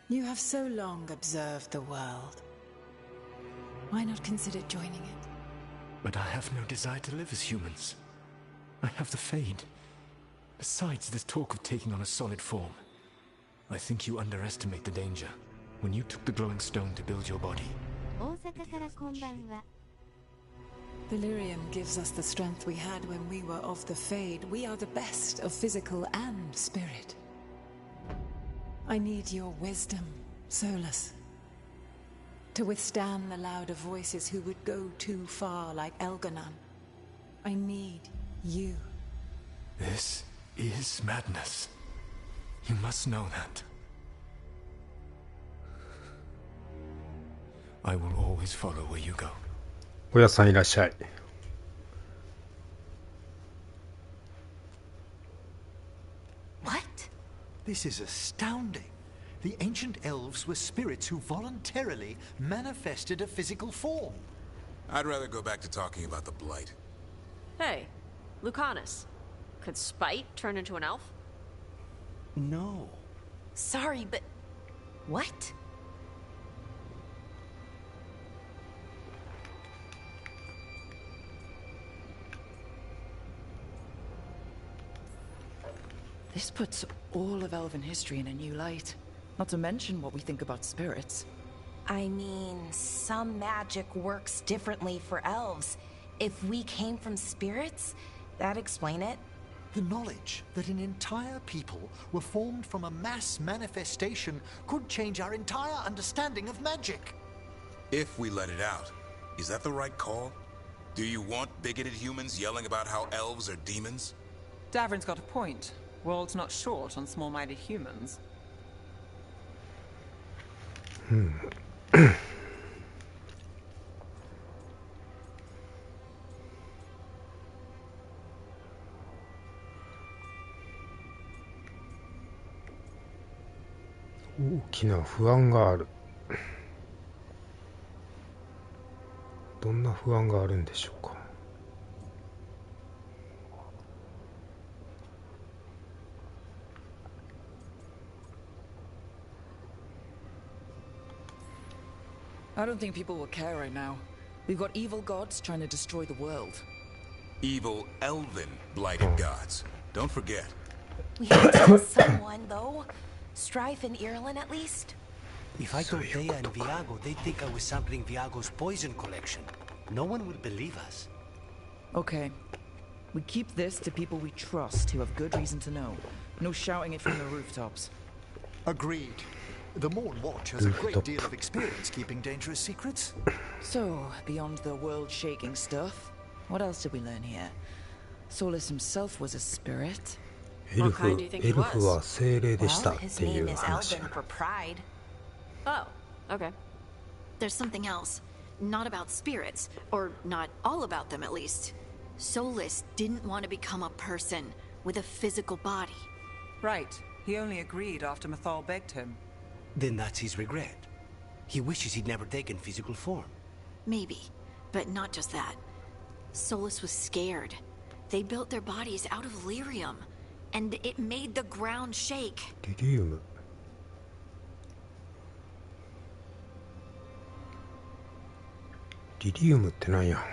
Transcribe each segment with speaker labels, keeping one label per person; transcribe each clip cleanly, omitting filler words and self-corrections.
Speaker 1: You have so long observed the world. Why not consider joining it?
Speaker 2: But I have no desire to live as humans. I have the Fade. Besides this talk of taking on a solid form, I think you underestimate the danger when you took the glowing stone to build your body.
Speaker 3: 大阪からこんばんは。
Speaker 1: Delirium gives us the strength we had when we were of the Fade. We are the best of physical and spirit. I need your wisdom, Solus, to withstand the louder voices who would go too far like Elganon. I need you.
Speaker 2: This is madness. You must know that. I will always follow where you go.
Speaker 4: おやさんいらっしゃい。
Speaker 5: What? This is astounding. The ancient elves were spirits who voluntarily manifested a physical form.
Speaker 6: I'd rather go back to talking about the Blight.
Speaker 7: Hey, Lucanus. Could Spite turn into an elf?
Speaker 5: No.
Speaker 3: Sorry, but... What?
Speaker 8: This puts all of elven history in a new light. Not to mention what we think about spirits.
Speaker 3: I mean, some magic works differently for elves. If we came from spirits, that'd explain it.
Speaker 5: The knowledge that an entire people were formed from a mass manifestation could change our entire understanding of magic.
Speaker 6: If we let it out, is that the right call? Do you want bigoted humans yelling about how elves are demons?
Speaker 9: Davrin's got a point. World's not short on small-minded humans.
Speaker 4: 大きな不安がある。どんな不安があるんでしょうか。
Speaker 8: I don't think people will care right now. We've got evil gods trying to destroy the world.
Speaker 6: Evil elven blighted gods. Don't forget.
Speaker 3: We have to tell someone, though. Strife and Ireland, at least.
Speaker 10: If I told Dea and Viago, they'd think I was sampling Viago's poison collection. No one would believe us.
Speaker 8: Okay. We keep this to people we trust who have good reason to know. No shouting it from the rooftops.
Speaker 5: Agreed. The Morn Watch has a great deal of experience keeping dangerous secrets.
Speaker 8: So, beyond the world-shaking stuff, what else did we learn here? Solus himself was a spirit.
Speaker 4: エルフは精霊でしたっていう話。
Speaker 3: for pride.
Speaker 7: Oh, okay.
Speaker 11: There's something else. Not about spirits, or not all about them at least. Solus didn't want to become a person with a physical body.
Speaker 9: Right. He only agreed after Mathal begged him.
Speaker 10: Then that's his regret. He wishes he'd never taken physical form.
Speaker 11: Maybe, but not just that. Solus was scared. They built their bodies out of lyrium, and it made the ground shake.
Speaker 4: リリウム。リリウムってなんや。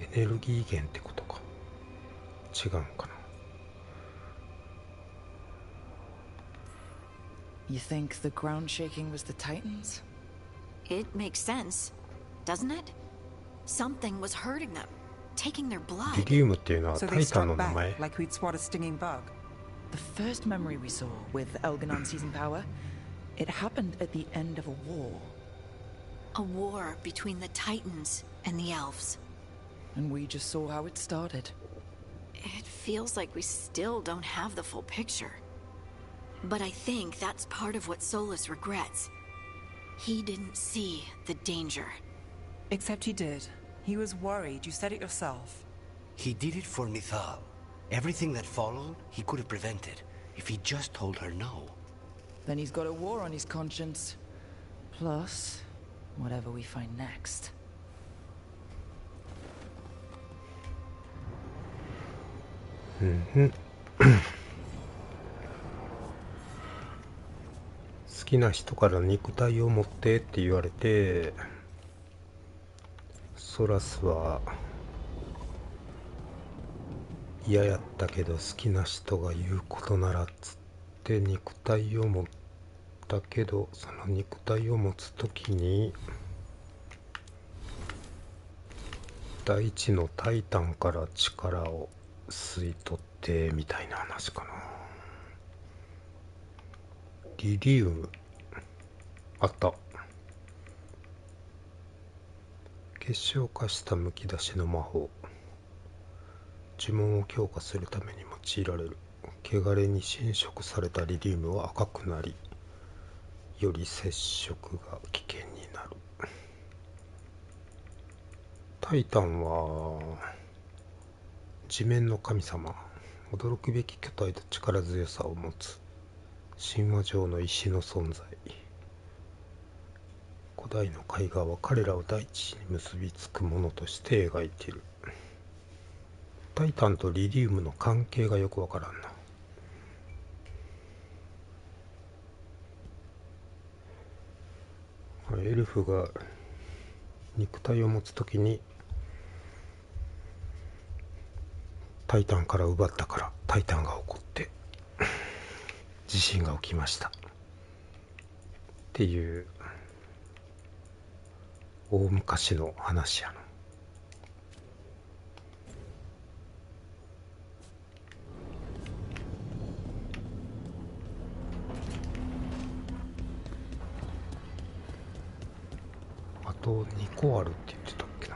Speaker 4: エネルギー源ってことか。違うのかな。
Speaker 8: You think the ground shaking was the Titans?
Speaker 11: It makes sense, doesn't it? Something was hurting them, taking their blood.
Speaker 4: リリウムっていうのは
Speaker 9: So
Speaker 4: タ
Speaker 9: they
Speaker 4: イタンの
Speaker 9: struck
Speaker 4: 名
Speaker 9: back
Speaker 4: 前。
Speaker 9: like we'd swat a stinging bug.
Speaker 8: The first memory we saw with Elganon seizing power, it happened at the end of a war.
Speaker 11: A war between the Titans and the elves.
Speaker 8: And we just saw how it started.
Speaker 11: It feels like we still don't have the full picture. But I think that's part of what Solus regrets. He didn't see the danger.
Speaker 9: Except he did. He was worried. You said it yourself.
Speaker 10: He did it for Mithal. Everything that followed, he could have prevented if he just told her no.
Speaker 8: Then he's got a war on his conscience. Plus, whatever we find next.
Speaker 4: 好きな人から肉体を持ってって言われて、ソラスは嫌やったけど好きな人が言うことならっつって肉体を持ったけど、その肉体を持つときに大地のタイタンから力を吸い取ってみたいな話かな。リリウムあった。結晶化したむき出しの魔法。呪文を強化するために用いられる。汚れに侵食されたリリウムは赤くなり、より接触が危険になる。タイタンは地面の神様。驚くべき巨体と力強さを持つ神話上の石の存在。古代の絵画は彼らを大地に結びつくものとして描いている。タイタンとリリウムの関係がよくわからんな。エルフが肉体を持つときにタイタンから奪ったからタイタンが怒って地震が起きましたっていう大昔の話やな。あと2個あるって言ってたっけな。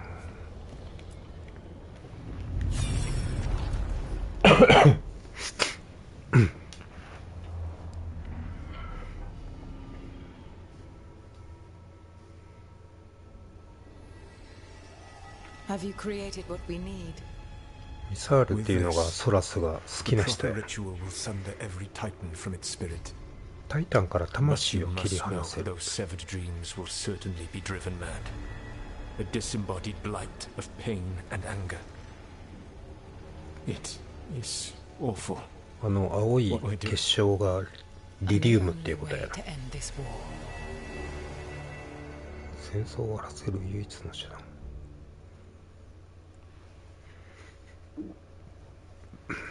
Speaker 1: Have you created what we need?
Speaker 4: ミサールっていうのがソラスが好きな人や。タイタンから魂を切り離せる。あの青い結晶がリリウムっていうことやな。戦争を終わらせる唯一の手段。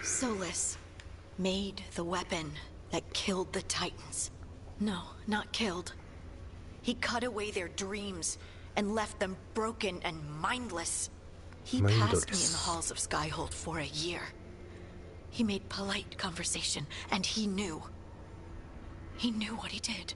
Speaker 11: Solus made the weapon that killed the Titans. No, not killed. He cut away their dreams and left them broken and mindless. He passed me in the halls of Skyhold for a year. He made polite conversation, and he knew. He knew what he did.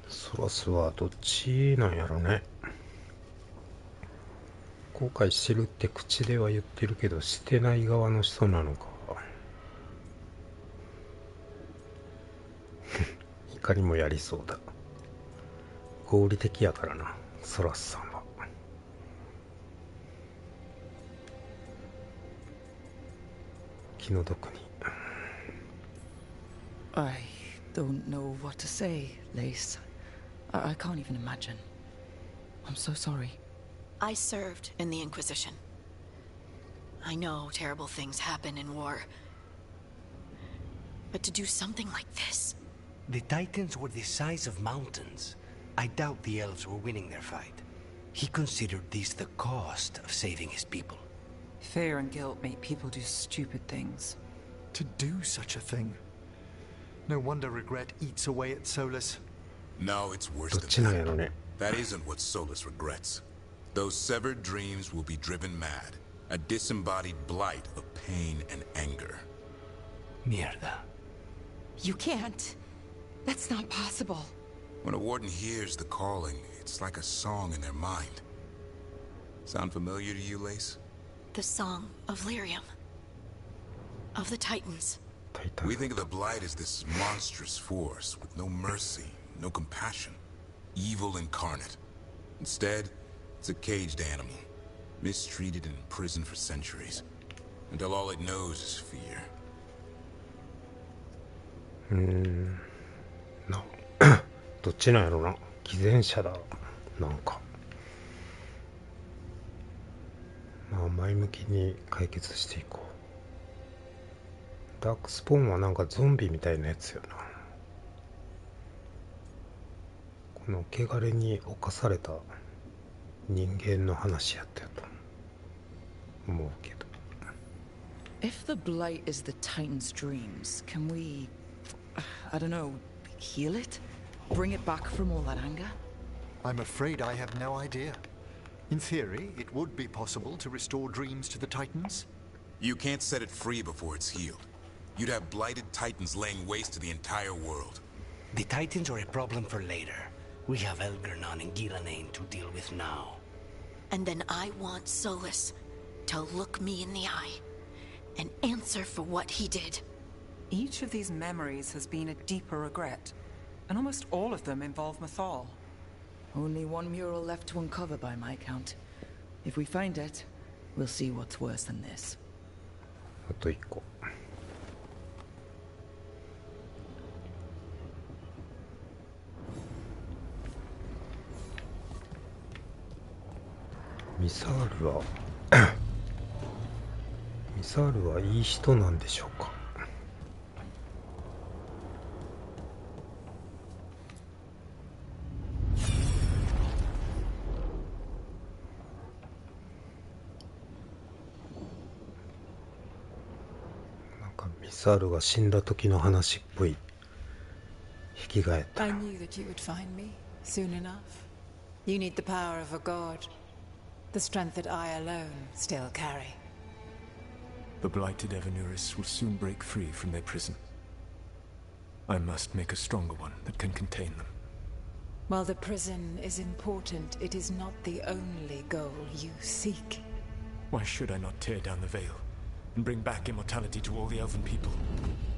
Speaker 4: ソラスはどっちなんやろね。後悔してるって口では言ってるけどしてない側の人なのか。怒りもやりそうだ。合理的やからな、ソラスさんは。気の毒に。
Speaker 8: I don't know what to say, Lace. I can't even imagine. I'm so sorry.
Speaker 11: I served in the Inquisition. I know terrible things happen in war. But to do something like this...
Speaker 10: The Titans were the size of mountains. I doubt the elves were winning their fight. He considered this the cost of saving his people.
Speaker 9: Fear and guilt make people do stupid things.
Speaker 5: To do such a thing? No wonder regret eats away at Solus.
Speaker 6: No, it's worse
Speaker 4: どっ
Speaker 6: than
Speaker 4: ちなんや
Speaker 6: that.
Speaker 4: ろね。
Speaker 6: That isn't what Solus regrets. Those severed dreams will be driven mad. A disembodied blight of pain and anger.
Speaker 10: Mierda.
Speaker 3: You can't. That's not possible.
Speaker 6: When a warden hears the calling, it's like a song in their mind. Sound familiar to you, Lace?
Speaker 11: The Song of Lyrium. Of the Titans.
Speaker 6: We think of the Blight as this monstrous force with no mercy, no compassion, evil incarnate. Instead, it's a caged animal, mistreated and imprisoned for centuries, until all it knows is fear.
Speaker 4: どっちなんやろな。偽善者だ。なんか。まあ前向きに解決していこう。ダークスポーンはなんかゾンビみたいなやつよな。この汚れに侵された人間の話やったよと思うけど。
Speaker 8: If the blight is the Titan's dreams, can we, I don't know, heal it? Bring it back from all that anger?
Speaker 5: I'm afraid I have no idea. In theory, it would be possible to restore dreams to the Titans.
Speaker 6: You can't set it free before it's healed. You'd have blighted Titans laying waste to the entire world.
Speaker 10: The Titans are a problem for later. We have Elgernon and Gillanane to deal with now.
Speaker 11: And then I want Solus to look me in the eye and answer for what he did.
Speaker 9: Each of these memories has been a deeper regret, and almost all of them involve Mythal.
Speaker 8: Only one mural left to uncover by my count. If we find it, we'll see what's worse than this.
Speaker 4: あと1個。ミサールはミサールはいい人なんでしょうか。なんかミサールが死んだ時の話っぽい。引き返った。
Speaker 1: I knew that you would find me soon enough. You need the power of a god. The strength that I alone still carry.
Speaker 2: The blighted Evanuris will soon break free from their prison. I must make a stronger one that can contain them.
Speaker 1: While the prison is important, it is not the only goal you seek.
Speaker 2: Why should I not tear down the veil and bring back immortality to all the elven people?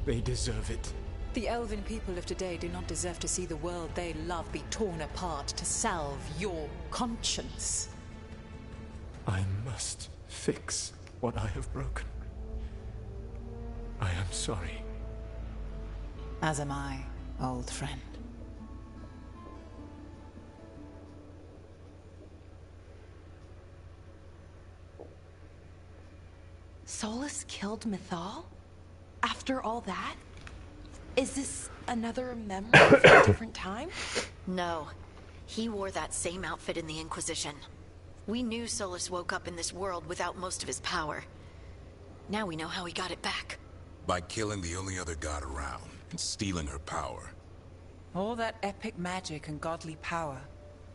Speaker 2: They deserve it.
Speaker 1: The elven people of today do not deserve to see the world they love be torn apart to salve your conscience.
Speaker 2: I must fix what I have broken. I am sorry.
Speaker 1: As am I, old friend.
Speaker 3: Solus killed Mythal? After all that? Is this another memory from a different time?
Speaker 11: No. He wore that same outfit in the Inquisition. We knew Solus woke up in this world without most of his power. Now we know how he got it back.
Speaker 6: By killing the only other god around and stealing her power.
Speaker 9: All that epic magic and godly power.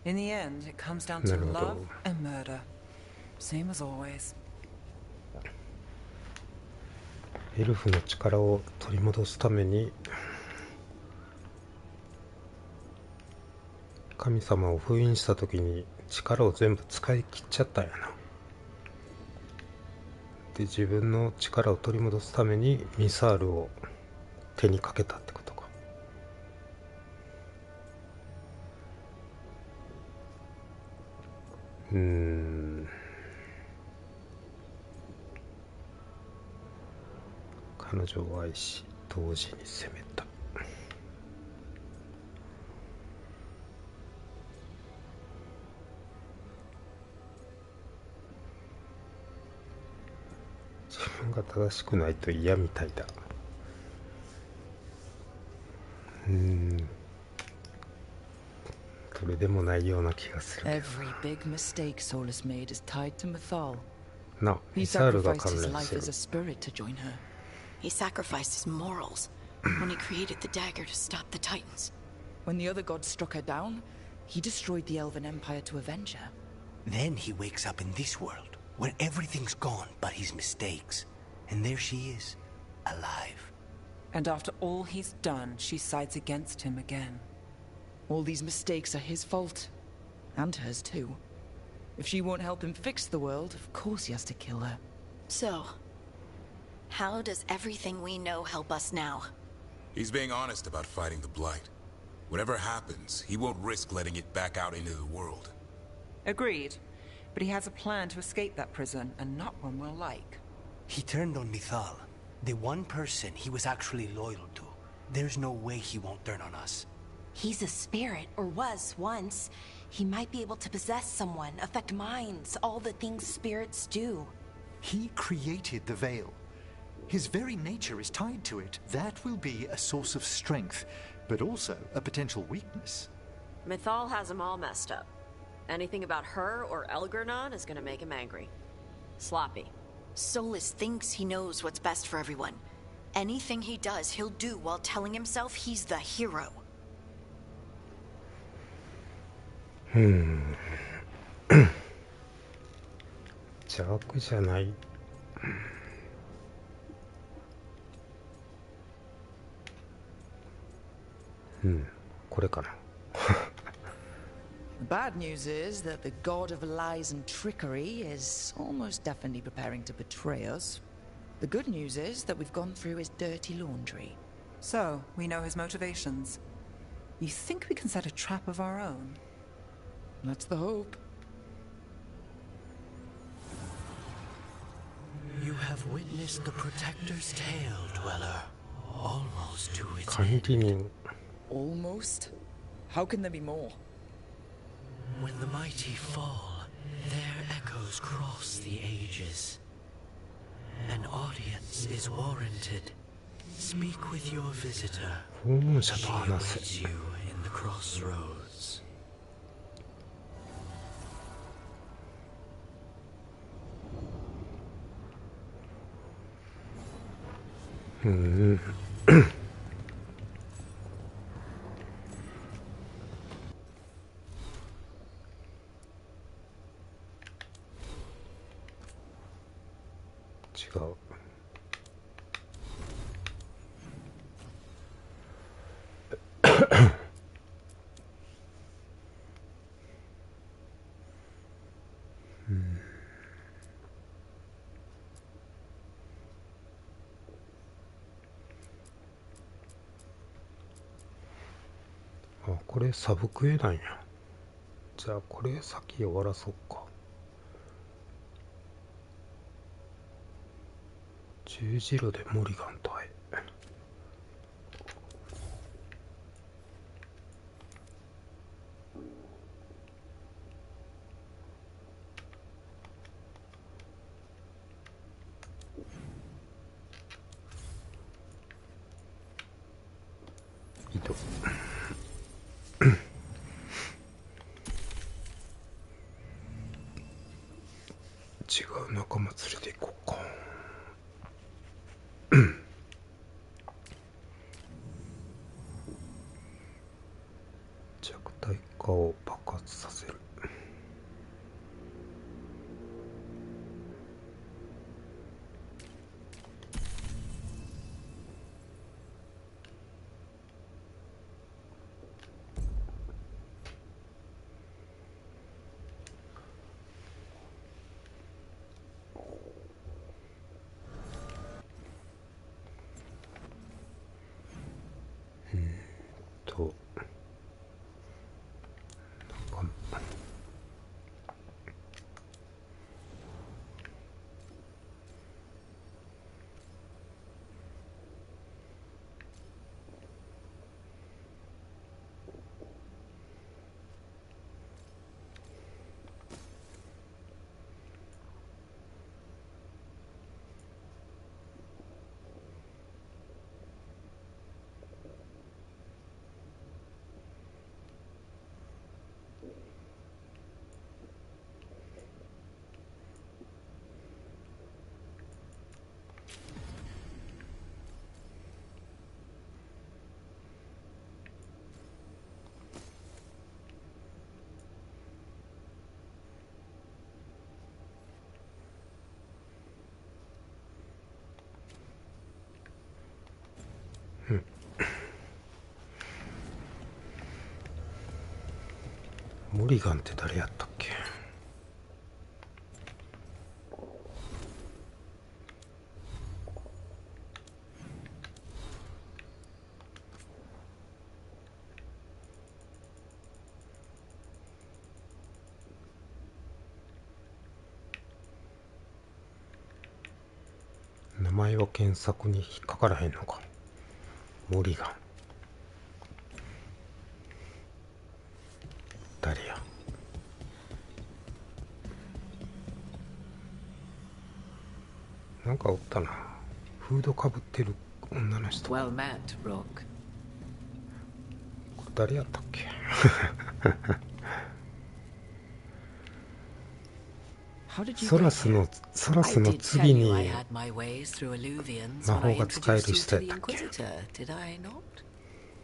Speaker 9: In the end, it comes down to love and murder. Same as always.
Speaker 4: エルフの力を取り戻すために神様を封印した時に力を全部使い切っちゃったんやな。で自分の力を取り戻すためにミサールを手にかけたってことか。彼女を愛し同時に責めた。自分が正しくないと嫌みたいだ。それでもないような気がする。
Speaker 8: Every big mistake Solus made is tied to Mythal.
Speaker 4: な、ミサールが関連してる。
Speaker 11: He sacrificed his morals when he created the dagger to stop the Titans.
Speaker 8: When the other gods struck her down, he destroyed the Elven Empire to avenge her.
Speaker 10: Then he wakes up in this world, where everything's gone but his mistakes. And there she is, alive.
Speaker 9: And after all he's done, she sides against him again.
Speaker 8: All these mistakes are his fault. And hers too. If she won't help him fix the world, of course he has to kill her.
Speaker 11: So, How does everything we know help us now?
Speaker 6: He's being honest about fighting the Blight. Whatever happens, he won't risk letting it back out into the world.
Speaker 9: Agreed. But he has a plan to escape that prison, and not one we'll like.
Speaker 10: He turned on Mythal, the one person he was actually loyal to. There's no way he won't turn on us.
Speaker 3: He's a spirit, or was once. He might be able to possess someone, affect minds, all the things spirits do.
Speaker 5: He created the Veil. His very nature is tied to it. That will be a source of strength, but also a potential weakness.
Speaker 7: Mythal has him all messed up. Anything about her or Elgernon is gonna make him angry. Sloppy.
Speaker 11: Solus thinks he knows what's best for everyone. Anything he does, he'll do while telling himself he's the hero.
Speaker 4: 邪悪じゃない。これかな。
Speaker 8: The bad news is that the god of lies and trickery is almost definitely preparing to betray us. The good news is that we've gone through his dirty laundry.
Speaker 9: So, we know his motivations. You think we can set a trap of our own?
Speaker 8: That's the hope.
Speaker 10: You have witnessed the Protector's tale, Dweller. Almost to its
Speaker 4: 管理人。
Speaker 8: Almost? How can there be more?
Speaker 10: When the mighty fall, their echoes cross the ages. An audience is warranted. Speak with your visitor.
Speaker 4: 訪問者
Speaker 10: She
Speaker 4: と話せ。
Speaker 10: awaits you in the crossroads. 違う。あ、これサブクエなんや。じゃあこれ先終わらそうか。十字路でモリガンと会え。移動。違う仲間連れて行こうか。弱体化を爆発させる。モリガンって誰やったっけ。
Speaker 4: 前は検索に引っかからへんのか。モリガン誰や。なんかおったな。フードかぶってる女の人。
Speaker 12: Well met, Rook.
Speaker 4: これ誰やったっけ。ソラスの次に魔法が使える人やったっけ。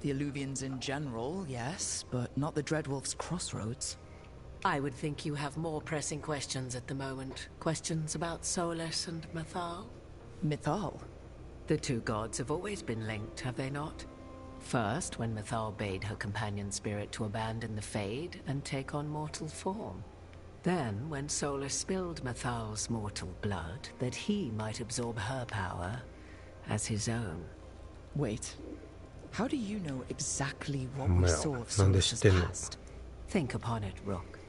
Speaker 8: The Illuvians in general, yes, but not the Dreadwolf's crossroads.
Speaker 12: I would think you have more pressing questions at the moment. Questions about Solus and Mythal?
Speaker 8: Mythal?
Speaker 12: The two gods have always been linked, have they not? First, when Mythal bade her companion spirit to abandon the Fade and take on mortal form. Then, when Solus spilled Mythal's mortal blood, that he might absorb her power as his own.
Speaker 8: Wait. How do you know exactly what we saw of Solus's past?
Speaker 12: Think upon it, Rook.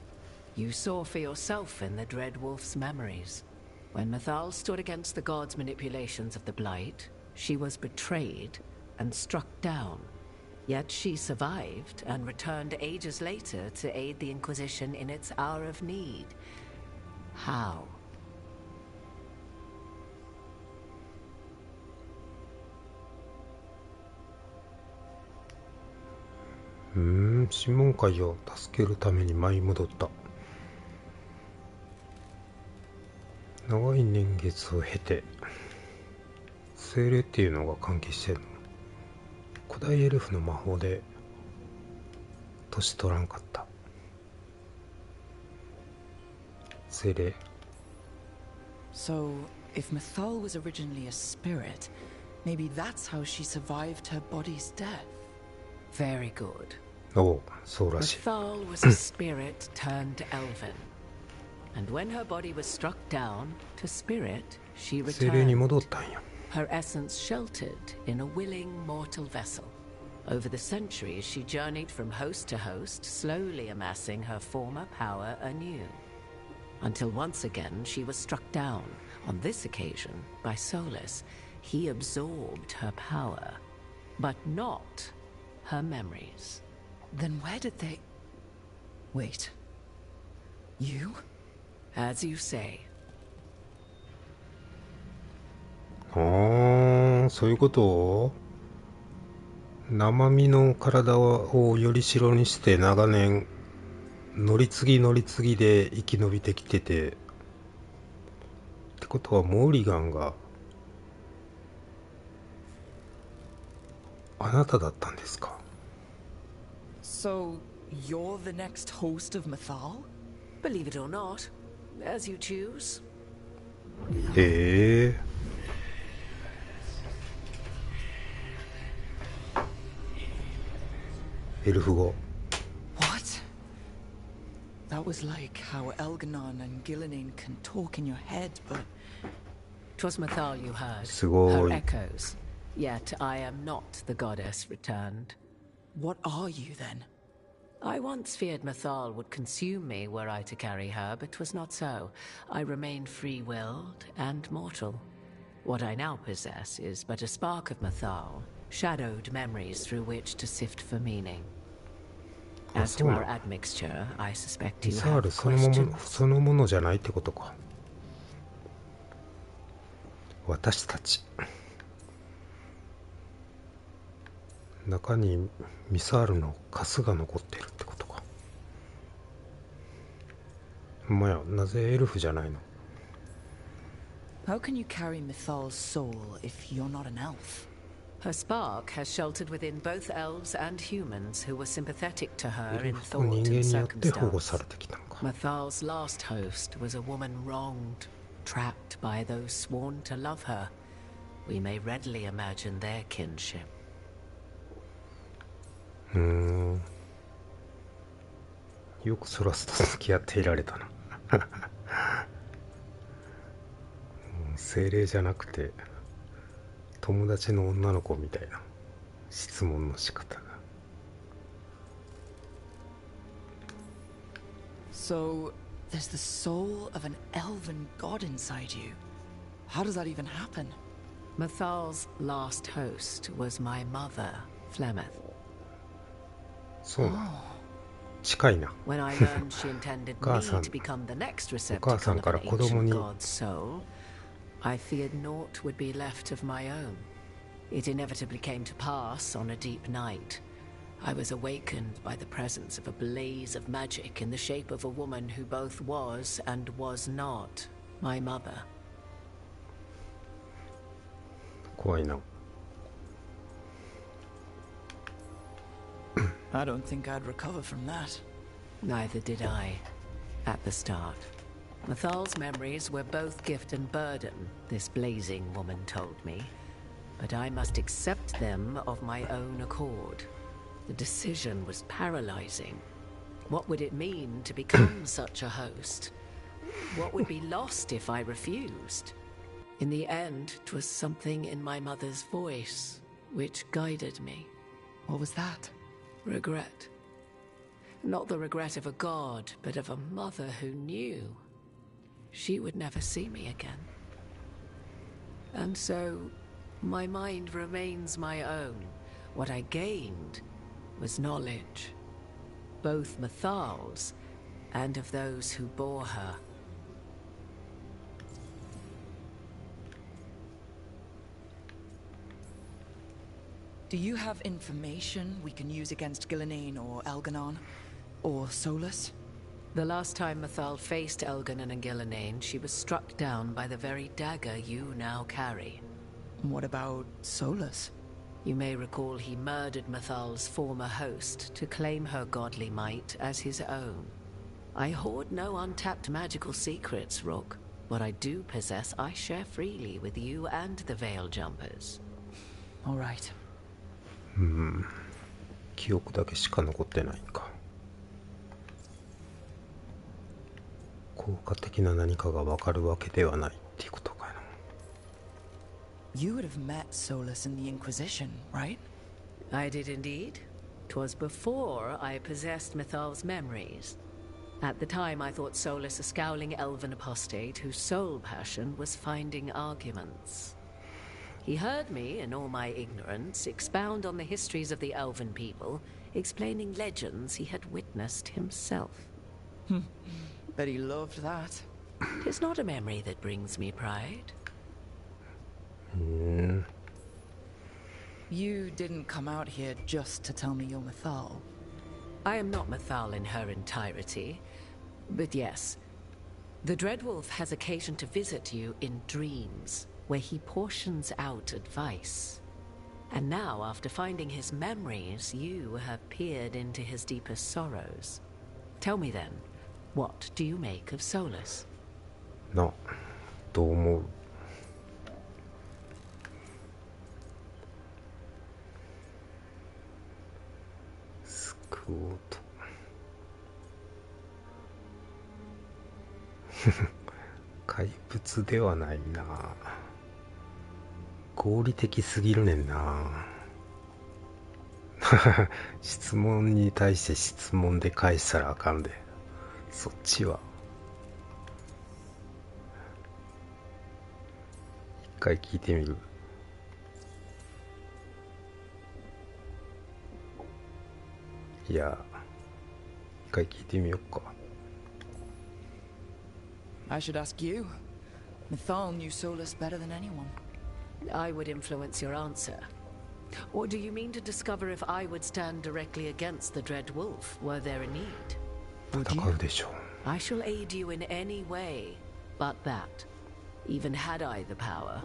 Speaker 12: You saw for yourself in the Dreadwolf's memories. When Mythal stood against the gods' manipulations of the Blight, she was betrayed and struck down. Yet she survived and returned ages later to aid the Inquisition in its hour of need. How?
Speaker 4: 諮問会を助けるために舞い戻った。長い年月を経て精霊っていうのが関係してるの。古代エルフの魔法で年取らんかった精霊。
Speaker 8: So, if Mythal was originally a spirit, maybe that's how she survived her body's death.
Speaker 12: Very good.
Speaker 4: おう、そうらしい。
Speaker 12: Mythal was a spirit turned elven. And when her body was struck down to spirit, she
Speaker 4: 精霊に
Speaker 12: returned.
Speaker 4: 戻ったんや。
Speaker 12: Her essence sheltered in a willing mortal vessel. Over the centuries, she journeyed from host to host, slowly amassing her former power anew. Until once again, she was struck down, on this occasion, by Solus. He absorbed her power, but not her memories.
Speaker 8: Then where did they... Wait. You?
Speaker 12: As you say.
Speaker 4: そういうこと生身の体をより代にして長年乗り継ぎで生き延びてきてて、ってことはモーリガンがあなただったんですか。
Speaker 8: So, you're the next host of Mythal?
Speaker 12: Believe it or not, as you choose.
Speaker 4: へえ。エルフ語。
Speaker 8: What? That was like how Elganon and Gillinan can talk in your head, but...
Speaker 12: 'Twas Mythal you heard.
Speaker 4: すごい。
Speaker 12: Her echoes. Yet I am not the goddess returned.
Speaker 8: What are you then?
Speaker 12: I once feared Mythal would consume me were I to carry her, but 'twas not so. I remained free-willed and mortal. What I now possess is but a spark of Mythal, shadowed memories through which to sift for meaning. As to our admixture, I suspect you have questions.
Speaker 4: そのものじゃないってことか。私たち。中にミサールのカスが残ってるってことか。ほんまや、なぜエルフじゃないの？
Speaker 8: How can you carry Mythal's soul if you're not an elf?
Speaker 12: Her spark has sheltered within both elves and humans who were sympathetic to her in thought and
Speaker 4: 人間によって保護さ
Speaker 12: circumstance.
Speaker 4: れてきたのか。
Speaker 12: Mythal's last host was a woman wronged, trapped by those sworn to love her. We may readily imagine their kinship.
Speaker 4: よくソラスと付き合っていられたな。精霊じゃなくて友達の女の子みたいな質問の仕方が。
Speaker 8: So, there's the soul of an elven god inside you. How does that even happen?
Speaker 12: Mathal's last host was my mother, Flemeth.
Speaker 4: そうなの。近いな。
Speaker 12: When I learned she intended me to become the next receptacle of an ancient god's soul, I feared naught would be left of my own. It inevitably came to pass on a deep night. I was awakened by the presence of a blaze of magic in the shape of a woman who both was and was not my mother.
Speaker 4: 怖いな。
Speaker 8: I don't think I'd recover from that.
Speaker 12: Neither did I, at the start. Mathal's memories were both gift and burden, this blazing woman told me. But I must accept them of my own accord. The decision was paralyzing. What would it mean to become such a host? What would be lost if I refused? In the end, 'twas something in my mother's voice which guided me.
Speaker 8: What was that?
Speaker 12: Regret. Not the regret of a god, but of a mother who knew she would never see me again. And so, my mind remains my own. What I gained was knowledge, both Mathal's and of those who bore her.
Speaker 8: Do you have information we can use against Gillenane or Elganon? Or Solus?
Speaker 12: The last time Mathal faced Elganon and Gillenane, she was struck down by the very dagger you now carry.
Speaker 8: What about Solus?
Speaker 12: You may recall he murdered Mathal's former host to claim her godly might as his own. I hoard no untapped magical secrets, Rook. What I do possess, I share freely with you and the Veil Jumpers.
Speaker 8: All right.
Speaker 4: 記憶だけしか残ってないか。効果的な何かがわかるわけではないっていうことかな。
Speaker 8: You would have met Solus in the Inquisition, right?
Speaker 12: I did indeed. 'Twas before I possessed Mathal's memories. At the time, I thought Solus a scowling elven apostate whose sole passion was finding arguments. He heard me, in all my ignorance, expound on the histories of the elven people, explaining legends he had witnessed himself.
Speaker 8: Bet he loved that.
Speaker 12: 'Tis not a memory that brings me pride.
Speaker 8: You didn't come out here just to tell me you're Mathal.
Speaker 12: I am not Mathal in her entirety, but yes. The Dreadwolf has occasion to visit you in dreams, where he portions out advice. And now, after finding his memories, you have peered into his deepest sorrows. Tell me then, what do you make of Solus?
Speaker 4: な、どう思う？救おうと。怪物ではないな。合理的すぎるねんな。質問に対して質問で返したらあかんで。そっちは。一回聞いてみる。いや、一回聞いてみよっか。
Speaker 8: I should ask you. Mathal knew Solus better than anyone.
Speaker 12: I would influence your answer. Or do you mean to discover if I would stand directly against the Dread Wolf, were there a need?
Speaker 4: 戦うでしょう。
Speaker 12: I shall aid you in any way, but that, even had I the power.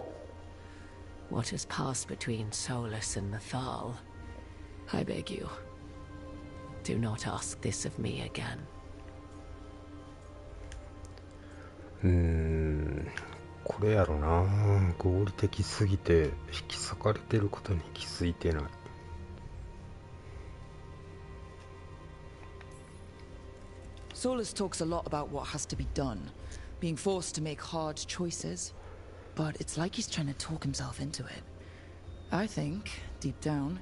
Speaker 12: What has passed between Solus and Mathal, I beg you, do not ask this of me again.
Speaker 4: これやろな。合理的すぎて引き裂かれてることに気づいてない。
Speaker 8: Solus talks a lot about what has to be done, being forced to make hard choices. But it's like he's trying to talk himself into it. I think, deep down,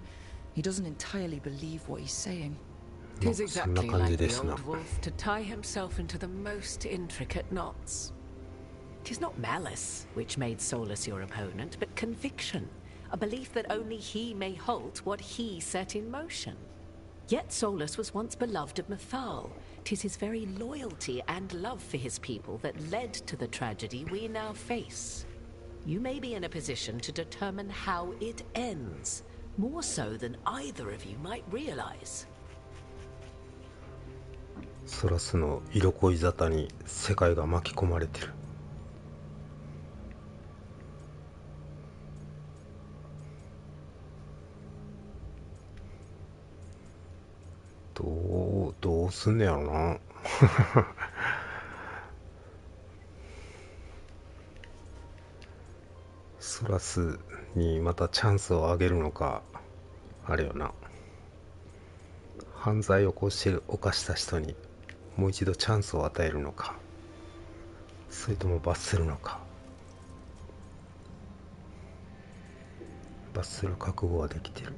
Speaker 8: he doesn't entirely believe what he's saying.
Speaker 12: 'Tis exactly like the old wolf to tie himself into the most intricate knots. 'Tis not malice which made Solus your opponent, but conviction, a belief that only he may halt what he set in motion. Yet Solus was once beloved of Mythal. 'Tis his very loyalty and love for his people that led to the tragedy we now face. You may be in a position to determine how it ends, more so than either of you might realize.
Speaker 4: ソラスの色恋沙汰に世界が巻き込まれてる。どうすんねやろな。ソラスにまたチャンスをあげるのか、あれよな、犯罪を犯した人にもう一度チャンスを与えるのか、それとも罰するのか。罰する覚悟はできてる。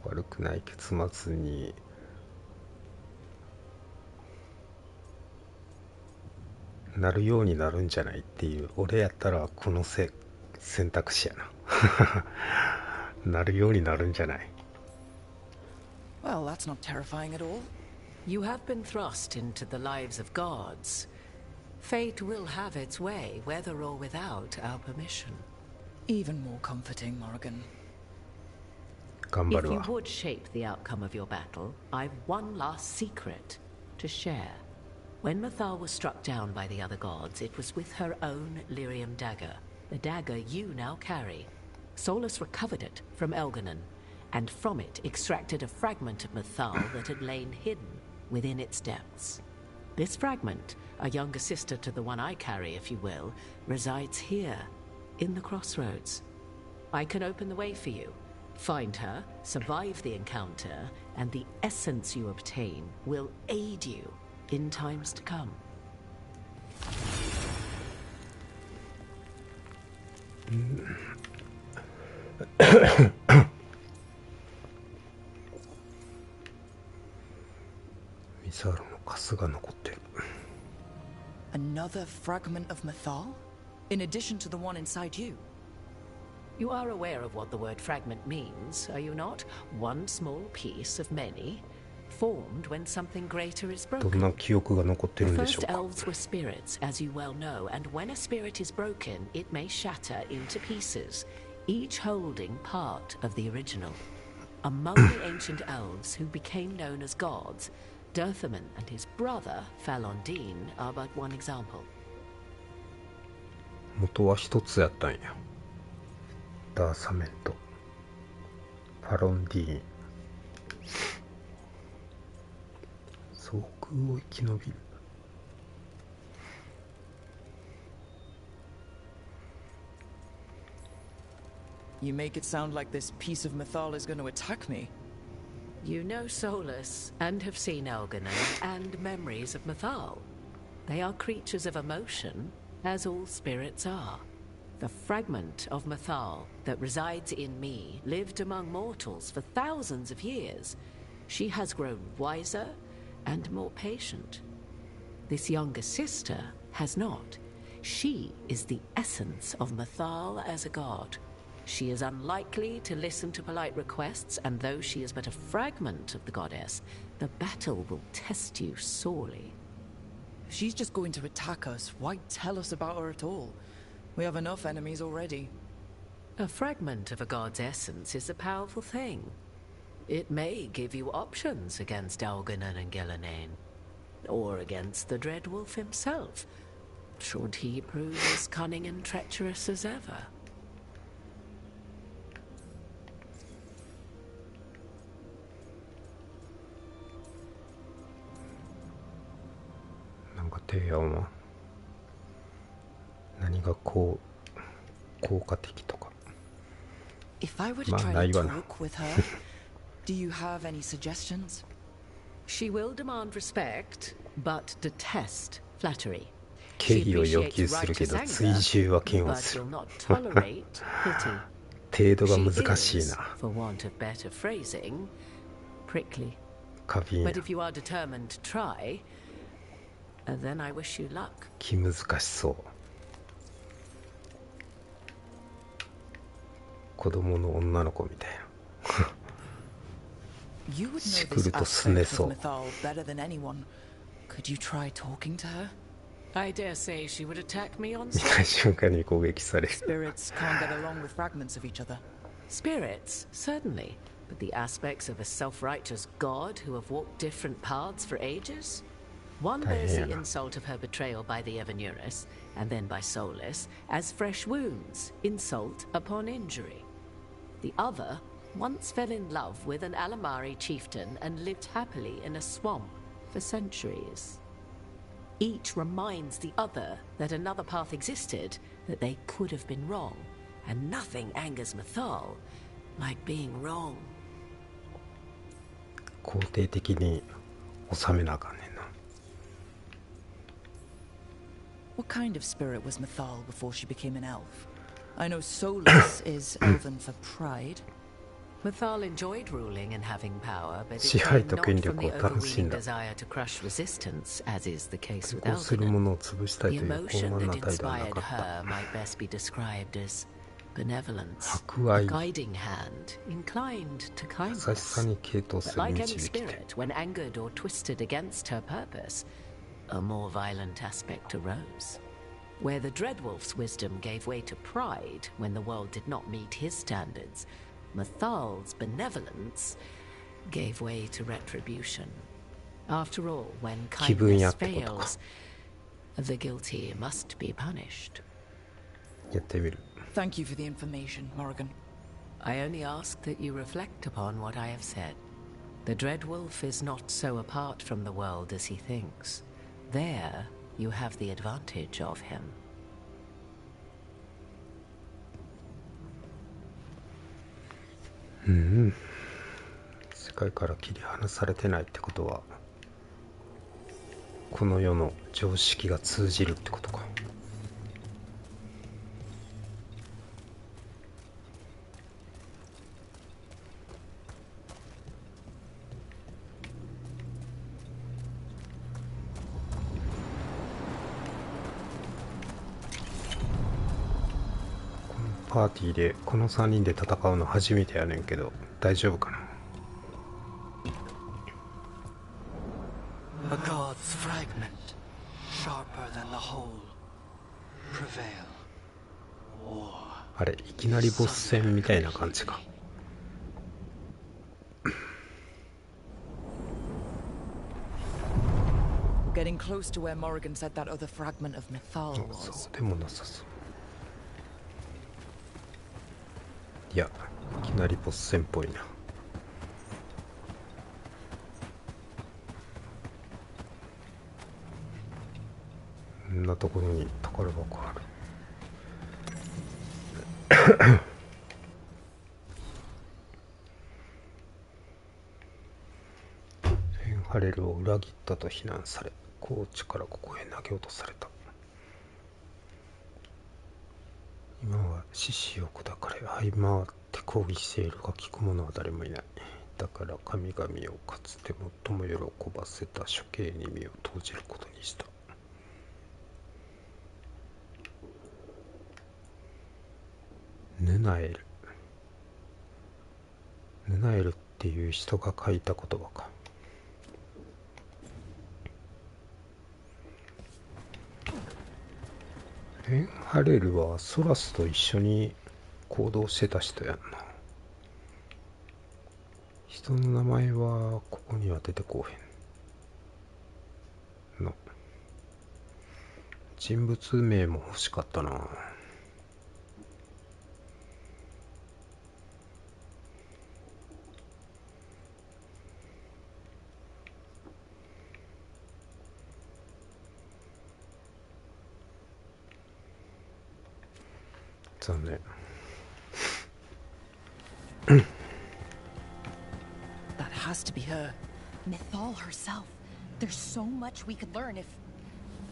Speaker 4: 悪くない結末になるようになるんじゃないっていう、俺やったらこの選択肢やな。なるようになるんじゃない。
Speaker 8: Well, that's not terrifying at all.
Speaker 12: You have been thrust into the lives of gods. Fate will have its way, whether or without our permission.
Speaker 8: Even more comforting, Morrigan.
Speaker 12: If you would shape the outcome of your battle, I've one last secret to share. When Mythal was struck down by the other gods, it was with her own lyrium dagger, the dagger you now carry. Solus recovered it from Elganon, and from it extracted a fragment of Mythal that had lain hidden within its depths. This fragment, a younger sister to the one I carry, if you will, resides here, in the crossroads. I can open the way for you. Find her, survive the encounter, and the essence you obtain will aid you in times to come. ミサールのカスが残ってる。
Speaker 8: Another fragment of Mythal? In addition to the one inside you?
Speaker 12: You are aware of what the word fragment means, are you not? One small piece of many, formed when something greater is broken.
Speaker 4: どんな記憶が残ってるん
Speaker 12: The
Speaker 4: でしょ
Speaker 12: first
Speaker 4: うか。
Speaker 12: elves were spirits, as you well know, and when a spirit is broken, it may shatter into pieces, each holding part of the original. Among the ancient elves who became known as gods, Dirthaman and his brother, Falondine, are but one example.
Speaker 4: 元は一つやったんや。ダーサメント、ファロンディーン。総空を生き延びる。
Speaker 8: You make it sound like this piece of Mythal is going to attack me.
Speaker 12: You know Solus, and have seen Elganon, and memories of Mythal. They are creatures of emotion, as all spirits are. The fragment of Mythal that resides in me lived among mortals for thousands of years. She has grown wiser and more patient. This younger sister has not. She is the essence of Mythal as a god. She is unlikely to listen to polite requests, and though she is but a fragment of the goddess, the battle will test you sorely.
Speaker 8: If she's just going to attack us, why tell us about her at all? We have enough enemies already.
Speaker 12: A fragment of a god's essence is a powerful thing. It may give you options against Elganon and Gillenane, or against the Dread Wolf himself, should he prove as cunning and treacherous as ever.
Speaker 4: なんか提案は何が効果的とか。
Speaker 8: If I were to
Speaker 4: まあ
Speaker 8: try
Speaker 4: ない
Speaker 8: to
Speaker 4: わな。
Speaker 8: talk with her, do you have any suggestions?
Speaker 12: She will demand respect, but detest flattery.
Speaker 4: 敬
Speaker 12: She
Speaker 4: 意を要
Speaker 12: appreciates
Speaker 4: 求するけど
Speaker 12: righteous
Speaker 4: 追
Speaker 12: anger,
Speaker 4: 従は嫌悪
Speaker 12: but
Speaker 4: する。
Speaker 12: will not tolerate pity.
Speaker 4: 程度が
Speaker 12: She
Speaker 4: 難しい
Speaker 12: is,
Speaker 4: な。
Speaker 12: for want of better phrasing, prickly.
Speaker 4: 花瓶や。
Speaker 12: But if you are determined to try, then I wish you luck.
Speaker 4: 気難しそう。子供の女の子みたいな。
Speaker 8: You would
Speaker 4: し
Speaker 8: know
Speaker 4: く
Speaker 8: this
Speaker 4: るとすね
Speaker 8: aspect
Speaker 4: そ
Speaker 8: of
Speaker 4: う。
Speaker 8: Mythal better than anyone. Could you try talking to her?
Speaker 12: I dare say she would attack me on
Speaker 4: 見た瞬間に攻撃される。
Speaker 8: Spirits can't get along with fragments of each other.
Speaker 12: Spirits, certainly. But the aspects of a self-righteous god who have walked different paths for ages? One bears the insult of her betrayal by the Evanurus, and then by Solus, as fresh wounds, insult upon injury. The other once fell in love with an Alamari chieftain and lived happily in a swamp for centuries. Each reminds the other that another path existed, that they could have been wrong, and nothing angers Mythal like being wrong.
Speaker 4: 肯定的に収めなあかんねんな。
Speaker 8: What kind of spirit was Mythal before she became an elf? I know Solus is elven for pride.
Speaker 12: Mythal enjoyed ruling and having power, but it
Speaker 4: 支配
Speaker 12: came
Speaker 4: と
Speaker 12: not
Speaker 4: 権
Speaker 12: from
Speaker 4: 力
Speaker 12: the
Speaker 4: を楽しん
Speaker 12: overweening
Speaker 4: だ。
Speaker 12: desire to crush resistance, as is the case with
Speaker 4: 抵抗するも
Speaker 12: Elvenin.
Speaker 4: のを潰したい
Speaker 12: The
Speaker 4: という高
Speaker 12: emotion
Speaker 4: 慢な
Speaker 12: that
Speaker 4: 態度はな
Speaker 12: inspired
Speaker 4: かった。
Speaker 12: her might best be described as benevolence,
Speaker 4: 博愛、
Speaker 12: a guiding hand, inclined to
Speaker 4: 優し
Speaker 12: kindness.
Speaker 4: さに傾倒
Speaker 12: But
Speaker 4: する
Speaker 12: like any
Speaker 4: 導き手。
Speaker 12: spirit, when angered or twisted against her purpose, a more violent aspect arose. Where the Dreadwolf's wisdom gave way to pride when the world did not meet his standards, Mythal's benevolence gave way to retribution. After all, when
Speaker 4: 気分屋
Speaker 12: kindness
Speaker 4: ってことか。
Speaker 12: fails, the guilty must be punished.
Speaker 4: やってみる。
Speaker 8: Thank you for the information, Morrigan.
Speaker 12: I only ask that you reflect upon what I have said. The Dreadwolf is not so apart from the world as he thinks. There, you have the advantage of him.
Speaker 4: 世界から切り離されてないってことは、この世の常識が通じるってことか。パーティーでこの3人で戦うの初めてやねんけど大丈夫かな。
Speaker 10: A god's fragment, sharper than the whole. Prevail. War.
Speaker 4: あれいきなりボス戦みたいな感じか。
Speaker 8: We're getting close to where Morrigan said that other fragment of Mythal
Speaker 4: そ
Speaker 8: was.
Speaker 4: うでもなさそう。いやいきなりボス戦っぽいな。こんなところに宝箱ある。フェンハレルを裏切ったと非難され、高地からここへ投げ落とされた。今は獅子を砕かれ、這い回って抗議しているが聞く者は誰もいない。だから神々をかつて最も喜ばせた処刑に身を投じることにした。ヌナエル。ヌナエルっていう人が書いた言葉か。フェンハレルはソラスと一緒に行動してた人やんな。人の名前はここには出てこうへんの。人物名も欲しかったな。残念。
Speaker 8: That has to be her.
Speaker 11: Mythal herself. There's so much we could learn if...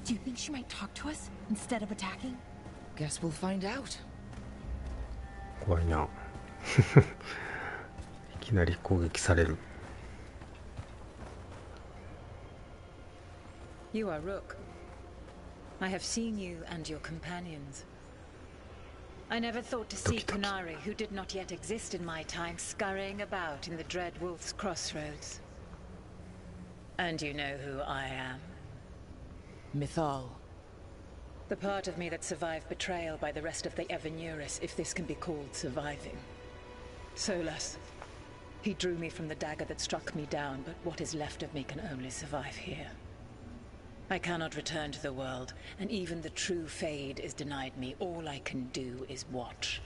Speaker 11: Do you think she might talk to us instead of attacking?
Speaker 8: Guess we'll find out.
Speaker 4: 怖いな。いきなり攻撃される。
Speaker 1: You are Rook. I have seen you and your companions. I never thought to see Kunari, who did not yet exist in my time, scurrying about in the Dread Wolf's crossroads. And you know who I am.
Speaker 8: Mythal.
Speaker 1: The part of me that survived betrayal by the rest of the Evanuris, if this can be called surviving. Solas. He drew me from the dagger that struck me down, but what is left of me can only survive here. I cannot return to the world, and even the true Fade is denied me. All I can do is watch.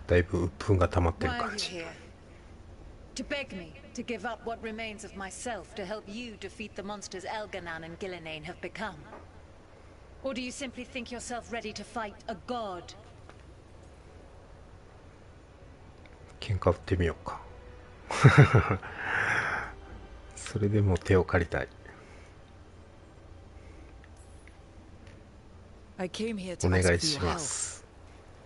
Speaker 4: だいぶ鬱憤が溜まってる
Speaker 1: Why are
Speaker 4: 感
Speaker 1: you
Speaker 4: じ。
Speaker 1: here? To beg me to give up what remains of myself to help you defeat the monsters Elganan and Gillinane have become? Or do you simply think yourself ready to fight a god?
Speaker 4: 喧嘩売ってみようか。それでも手を借りたい。
Speaker 8: I came here
Speaker 4: お
Speaker 8: to
Speaker 4: 願
Speaker 8: ask
Speaker 4: い
Speaker 8: for
Speaker 4: し
Speaker 8: your
Speaker 4: ま
Speaker 8: help.
Speaker 4: す。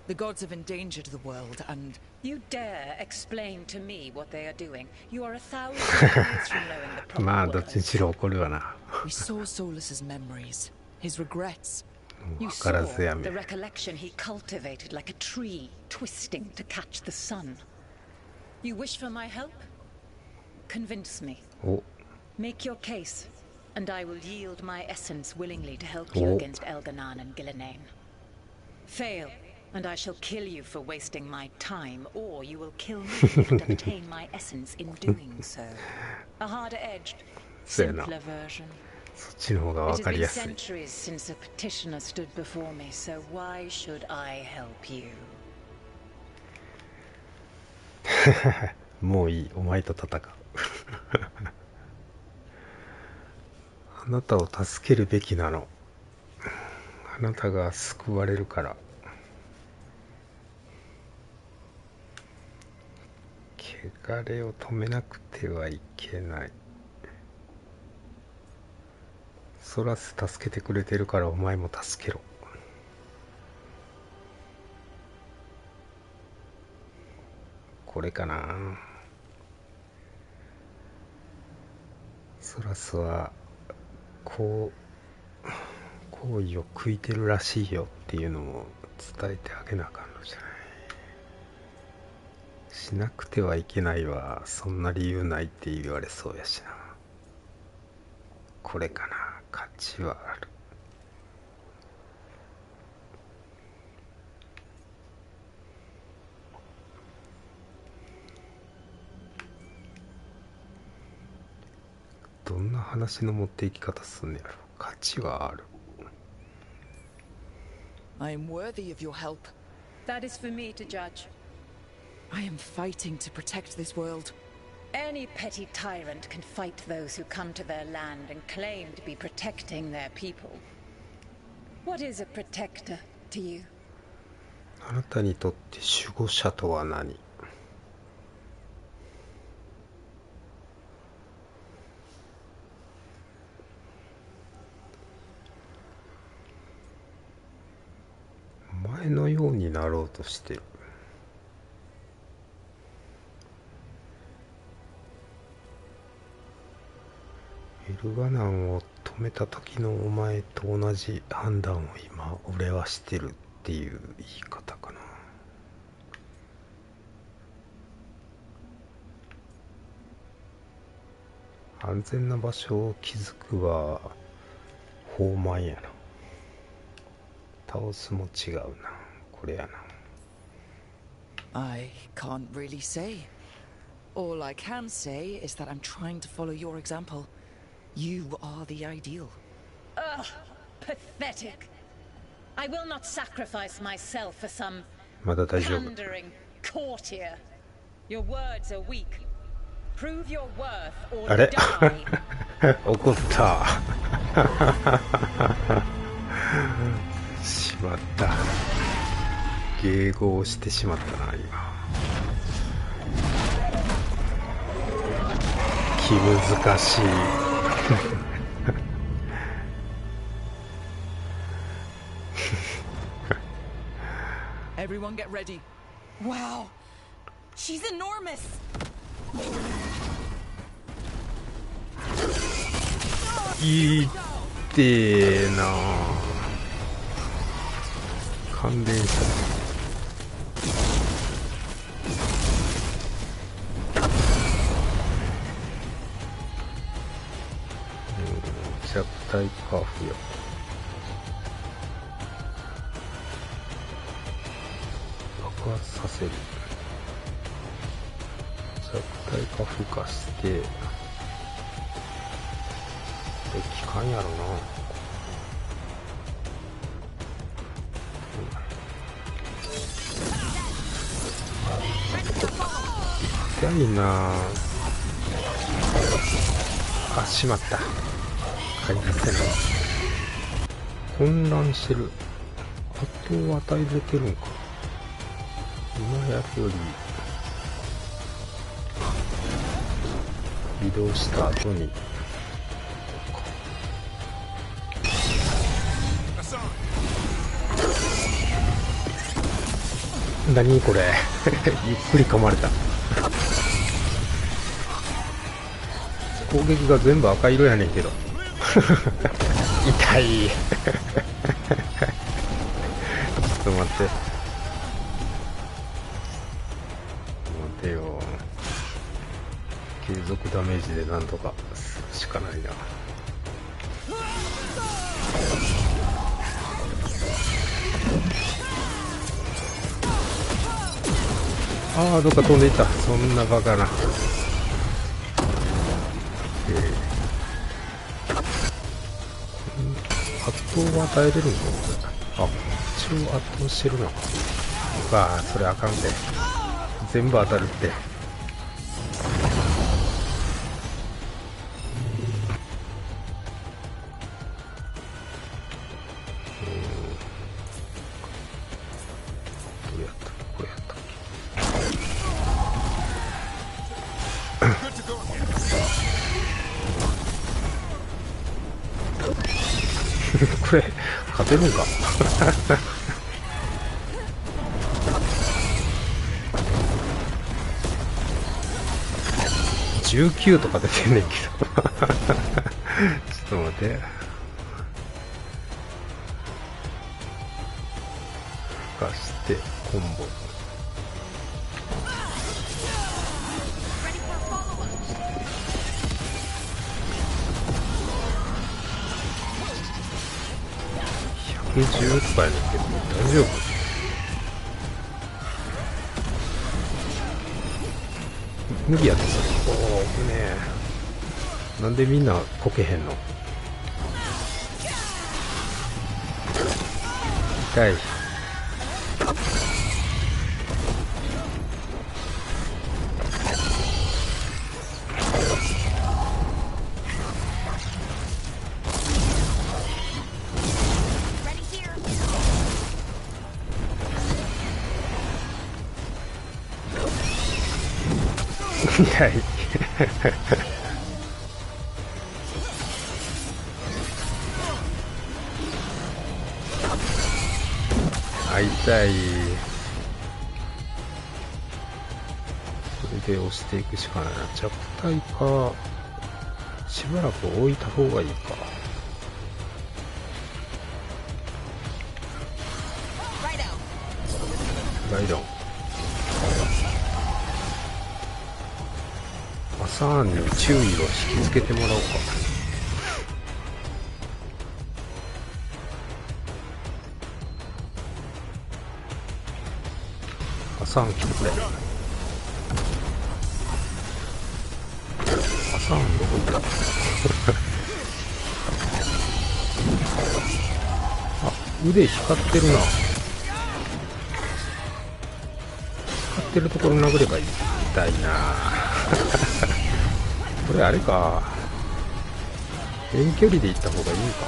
Speaker 8: The gods have endangered the world, and
Speaker 1: You dare explain to me what they are doing? You are 1,000 years from knowing the
Speaker 4: まあ
Speaker 1: proper
Speaker 4: どっちにしろ怒るわな。
Speaker 8: we saw Solas's memories, his regrets.
Speaker 1: You
Speaker 4: わ
Speaker 1: saw
Speaker 4: からずやめ
Speaker 1: the。recollection he cultivated like a tree, twisting to catch the sun. You wish for my help? Convince me.
Speaker 4: お、
Speaker 1: Make your case, and I will yield my essence willingly to help you
Speaker 4: Oh.
Speaker 1: against Elganan and Gillinane. Fail, and I shall kill you for wasting my time, or you will kill me and obtain my essence in doing so. A harder-edged,
Speaker 4: Fair enough.
Speaker 1: simpler version.
Speaker 4: そっちの方が
Speaker 1: It
Speaker 4: わ
Speaker 1: has
Speaker 4: かり
Speaker 1: been
Speaker 4: やすい。
Speaker 1: centuries since a petitioner stood before me, so why should I help you?
Speaker 4: もういい、お前と戦う。あなたを助けるべきなの。あなたが救われるから。汚れを止めなくてはいけない。ソラス助けてくれてるからお前も助けろ。これかな。ソラスはこう行為を悔いてるらしいよっていうのを伝えてあげなあかんのじゃない。しなくてはいけないはそんな理由ないって言われそうやしな。これかな。価値はある。どんな話の持っていき方すんねやろ。価値はある。
Speaker 8: I am worthy of your help.
Speaker 1: That is for me to judge.
Speaker 8: I am fighting to protect this world.
Speaker 1: Any petty tyrant can fight those who come to their land and claim to be protecting their people. What is a protector to you?
Speaker 4: あなたにとって守護者とは何？前のようになろうとしてる。エルガナンを止めた時のお前と同じ判断を今俺はしてるっていう言い方かな。安全な場所を築くは放慢やな。倒すも違うな。これやな。
Speaker 8: I can't really say. All I can say is that I'm trying to follow your example. You are the ideal.
Speaker 1: Ugh, pathetic. I will not sacrifice myself for some
Speaker 4: まだ大丈夫。
Speaker 1: pandering courtier. Your words are weak. Prove your worth
Speaker 4: あ
Speaker 1: or
Speaker 4: れ
Speaker 1: die.
Speaker 4: 怒ったしまった。迎合してしまったな今。気難しい。
Speaker 8: Everyone get ready.
Speaker 3: Wow. She's enormous.
Speaker 4: いってえな。関連した弱体カーフや。爆発させる。弱体化孵化して期間やろな。痛いな。あ、しまった。開発せない。混乱してる。圧倒を与えれてるんか。今やるより移動した後に何これゆっくり噛まれた。攻撃が全部赤色やねんけど痛いちょっと待って待てよ。継続ダメージでなんとかするしかないな。ああ、どっか飛んでいった。そんなバカな。圧倒を与えれるの？あ、一応圧倒してるな。わあ、それあかんで。全部当たるって。どうやったっけ？これやったっけこれ勝てるんか19とか出てんねんけどちょっと待って。孵化してコンボ。110とかやねんけど大丈夫？無理やでそれ。おお、ねえ。なんでみんなこけへんの？痛い。痛いあ、痛い。それで押していくしかないな。弱体かしばらく置いた方がいいか。ライドンアサーンに注意を引きつけてもらおうか。アサーン来てくれ。アサーンどこ行ったあ、腕光ってるな。光ってるところ殴ればいい。痛いなこれあれか、遠距離で行った方がいいんか。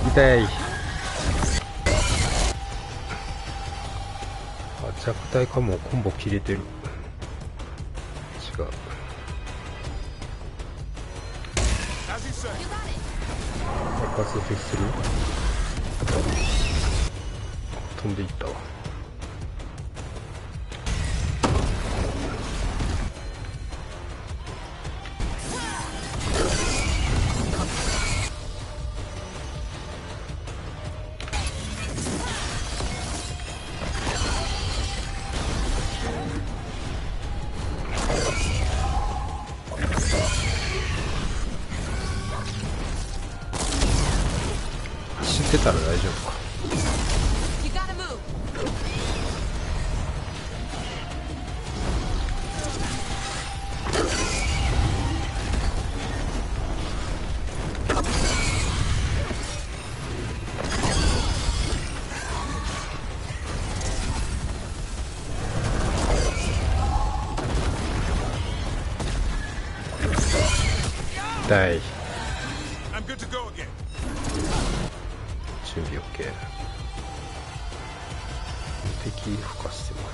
Speaker 4: 痛い。あ、弱体かも。コンボ切れてる。違う。爆発フェスする？飛んでいったわ。てたら大丈夫か。痛い。準備 OK。敵孵化してもらう。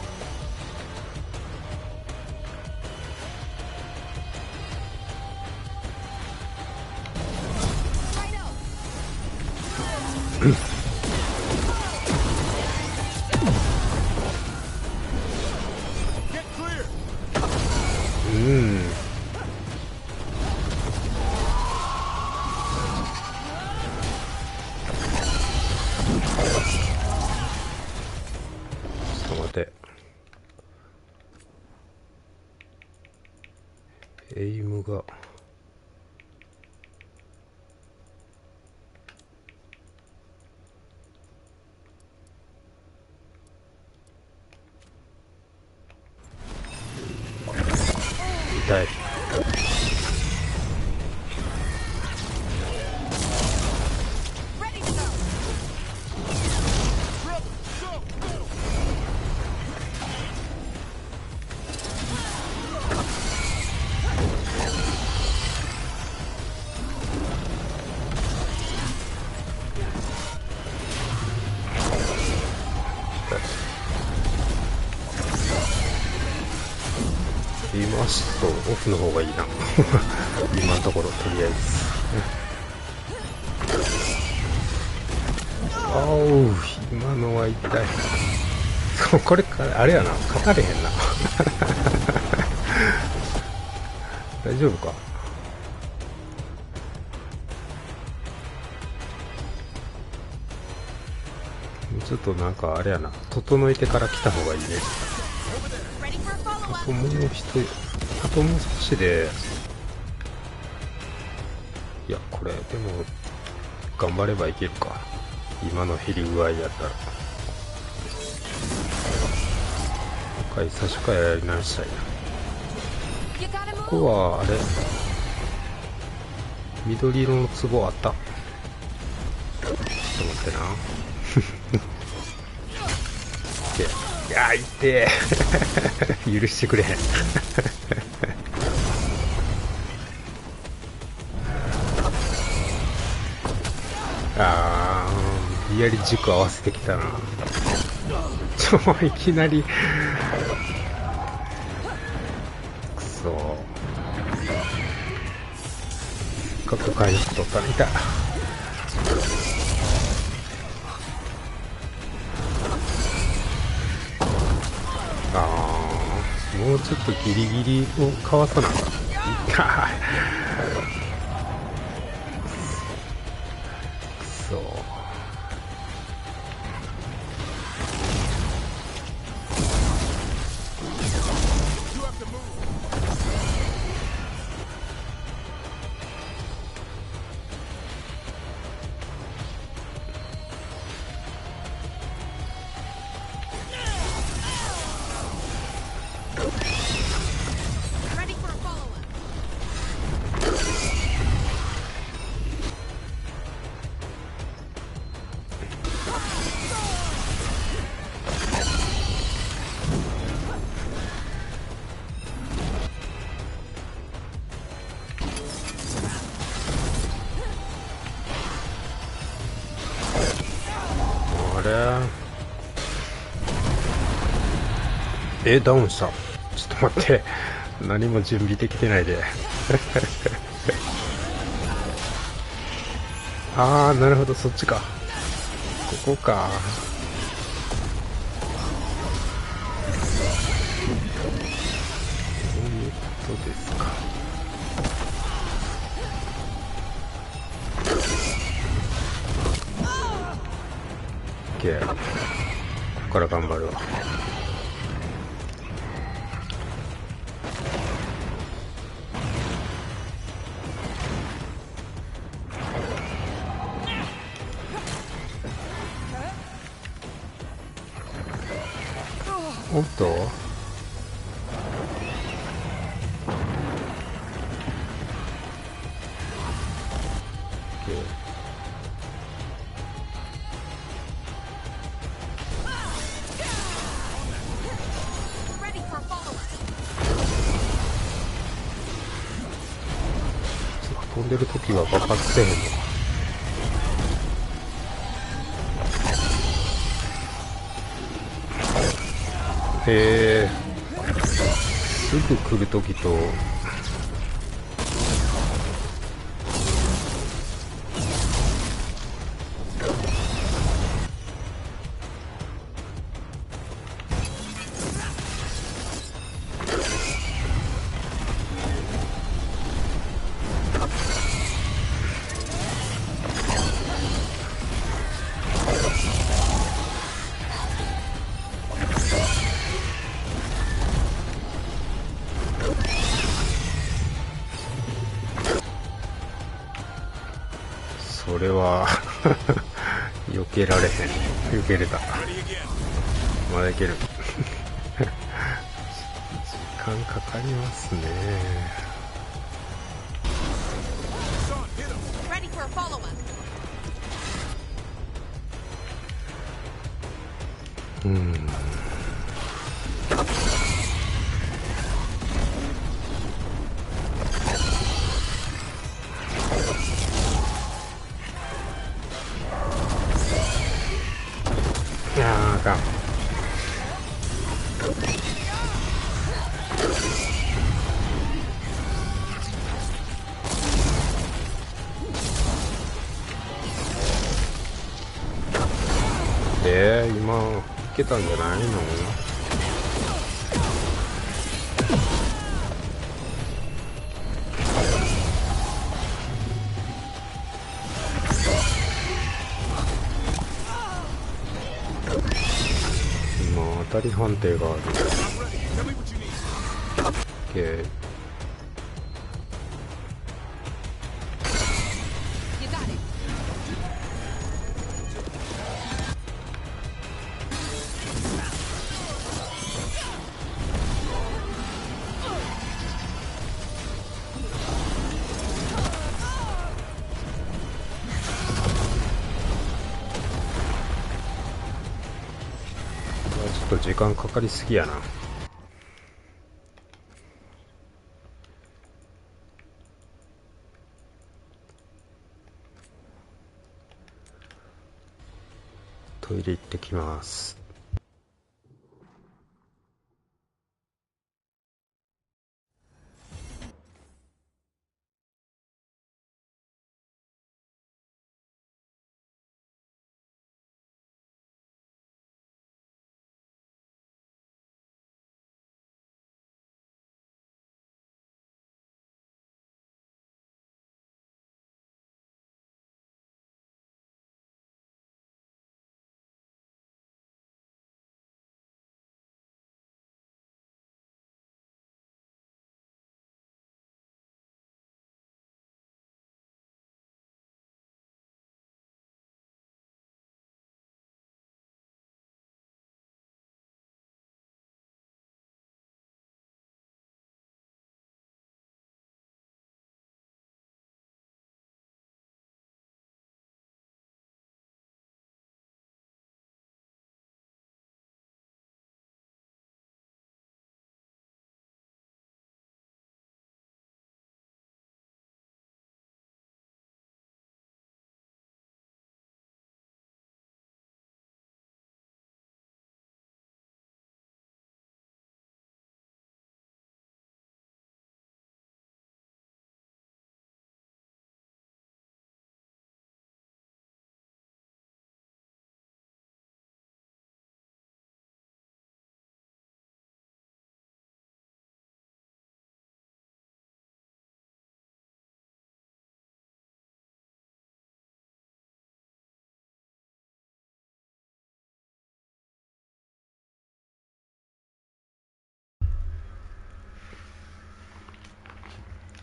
Speaker 4: エイムが痛い。今足とオフの方がいいな今のところとりあえずあおう、今のは痛い。そうこれあれやな、勝たれへんな大丈夫か。ちょっとなんかあれやな、整えてから来た方がいいね。あともう少しで、いやこれでも頑張ればいけるか、今の減り具合やったら。最初からやり直したいな。ここはあれ緑色の壺あった。ちょっと待ってないやー痛え許してくれへんあーリアリ軸合わせてきたな。いきなりくそ各回復取ったら痛い。もうちょっとギリギリをかわさなかった。くそダウンした。ちょっと待って、何も準備できてないであーなるほど、そっちか、ここか。そういうことですか。OK、ここから頑張るわ。おっと飛んでる時は爆発せえへんのか。へえ、すぐ来る時とそれは避けられへん。避けれた。まだいける。時間かかりますね。いやー、あかん。今いけたんじゃないの？今当たり判定がある。OK。ちょっと時間かかりすぎやな。トイレ行ってきます。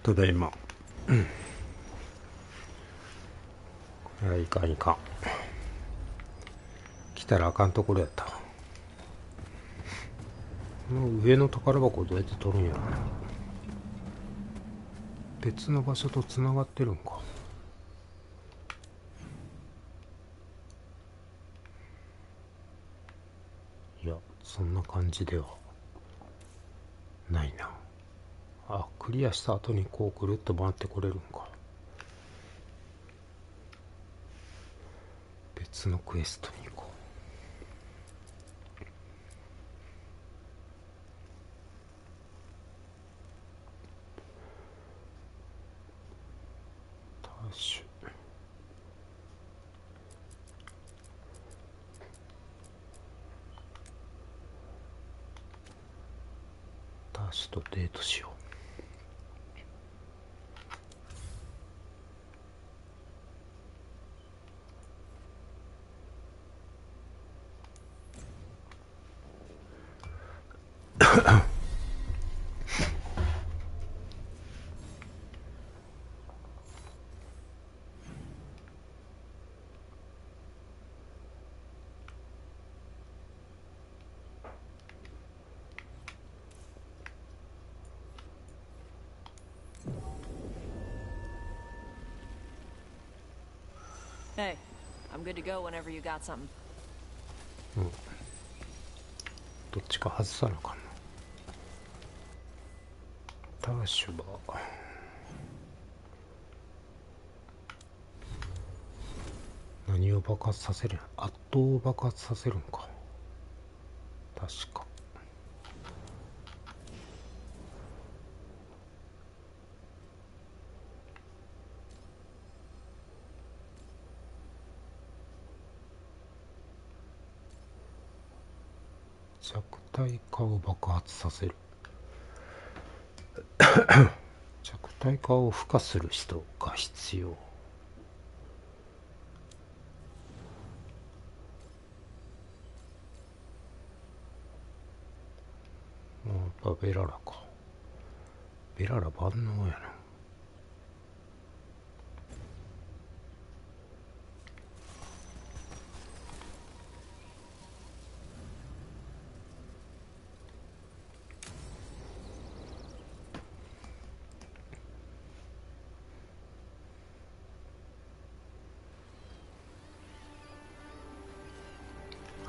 Speaker 4: ただいま。これはいかんいかん。来たらあかんところやった。の上の宝箱をどうやって取るんやろね。別の場所とつながってるんか。いや、そんな感じではないな。あ、クリアした後にこうくるっと回ってこれるんか。別のクエストに行こう。タッシュ。タッシュとデートしよう。
Speaker 7: Hey, I'm good to go whenever you got something.
Speaker 4: どっちか外さなあかんな。ターシュバー。何を爆発させるんや。圧倒を爆発させるんか。確か。弱体化を爆発させる。弱体化を付加する人が必要。やっぱベララか。ベララ万能やな。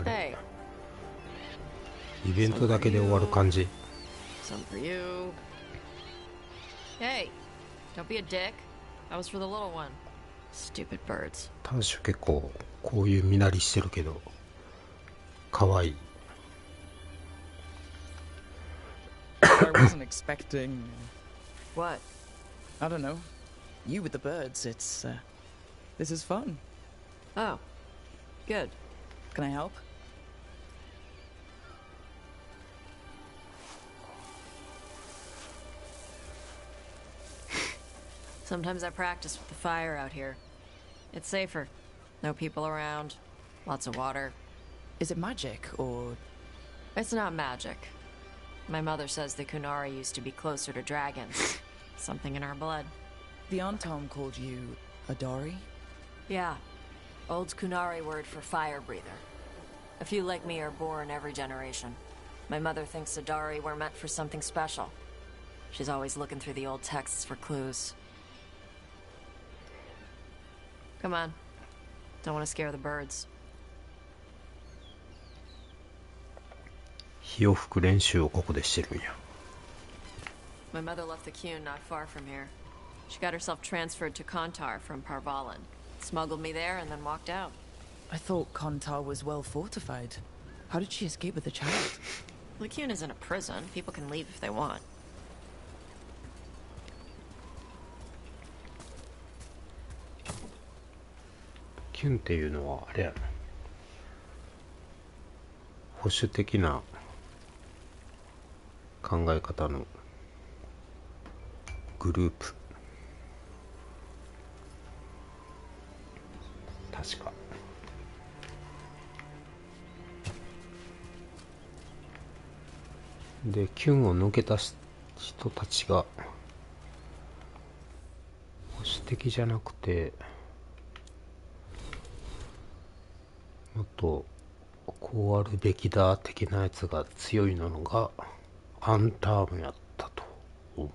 Speaker 7: Hey.
Speaker 4: イベントだけで終わる感じ。
Speaker 7: Some for you. Hey, don't be a dick. That was for the little one. Stupid birds.
Speaker 4: ターシュ結構こういう身なりしてるけど可愛い。
Speaker 8: I wasn't expecting.
Speaker 7: What?
Speaker 8: I don't know. You with the birds. This is fun.
Speaker 7: Oh, good.
Speaker 8: Can I help?
Speaker 7: Sometimes I practice with the fire out here. It's safer. No people around. Lots of water.
Speaker 8: Is it magic or?
Speaker 7: It's not magic. My mother says the Kunari used to be closer to dragons. Something in our blood.
Speaker 8: The Antom called you Adari?
Speaker 7: Yeah. Old Kunari word for fire breather. A few like me are born every generation. My mother thinks Adari were meant for something special. She's always looking through the old texts for clues. Come on. Don't want to scare the birds.
Speaker 4: 火を吹く練習をここでしてるんや。
Speaker 7: My mother left the Kyun not far from here. She got herself transferred to Kontar from Parvalan. Smuggled me there and then walked out.
Speaker 8: I thought Kontar was well fortified. How did she escape with the child?
Speaker 7: Lyciun isn't a prison. People can leave if they want.
Speaker 4: キュンっていうのはあれやな。保守的な考え方のグループ。確か。で、キュンを抜けた人たちが保守的じゃなくて、もっとこうあるべきだ的なやつが強いのがアンタームやったと思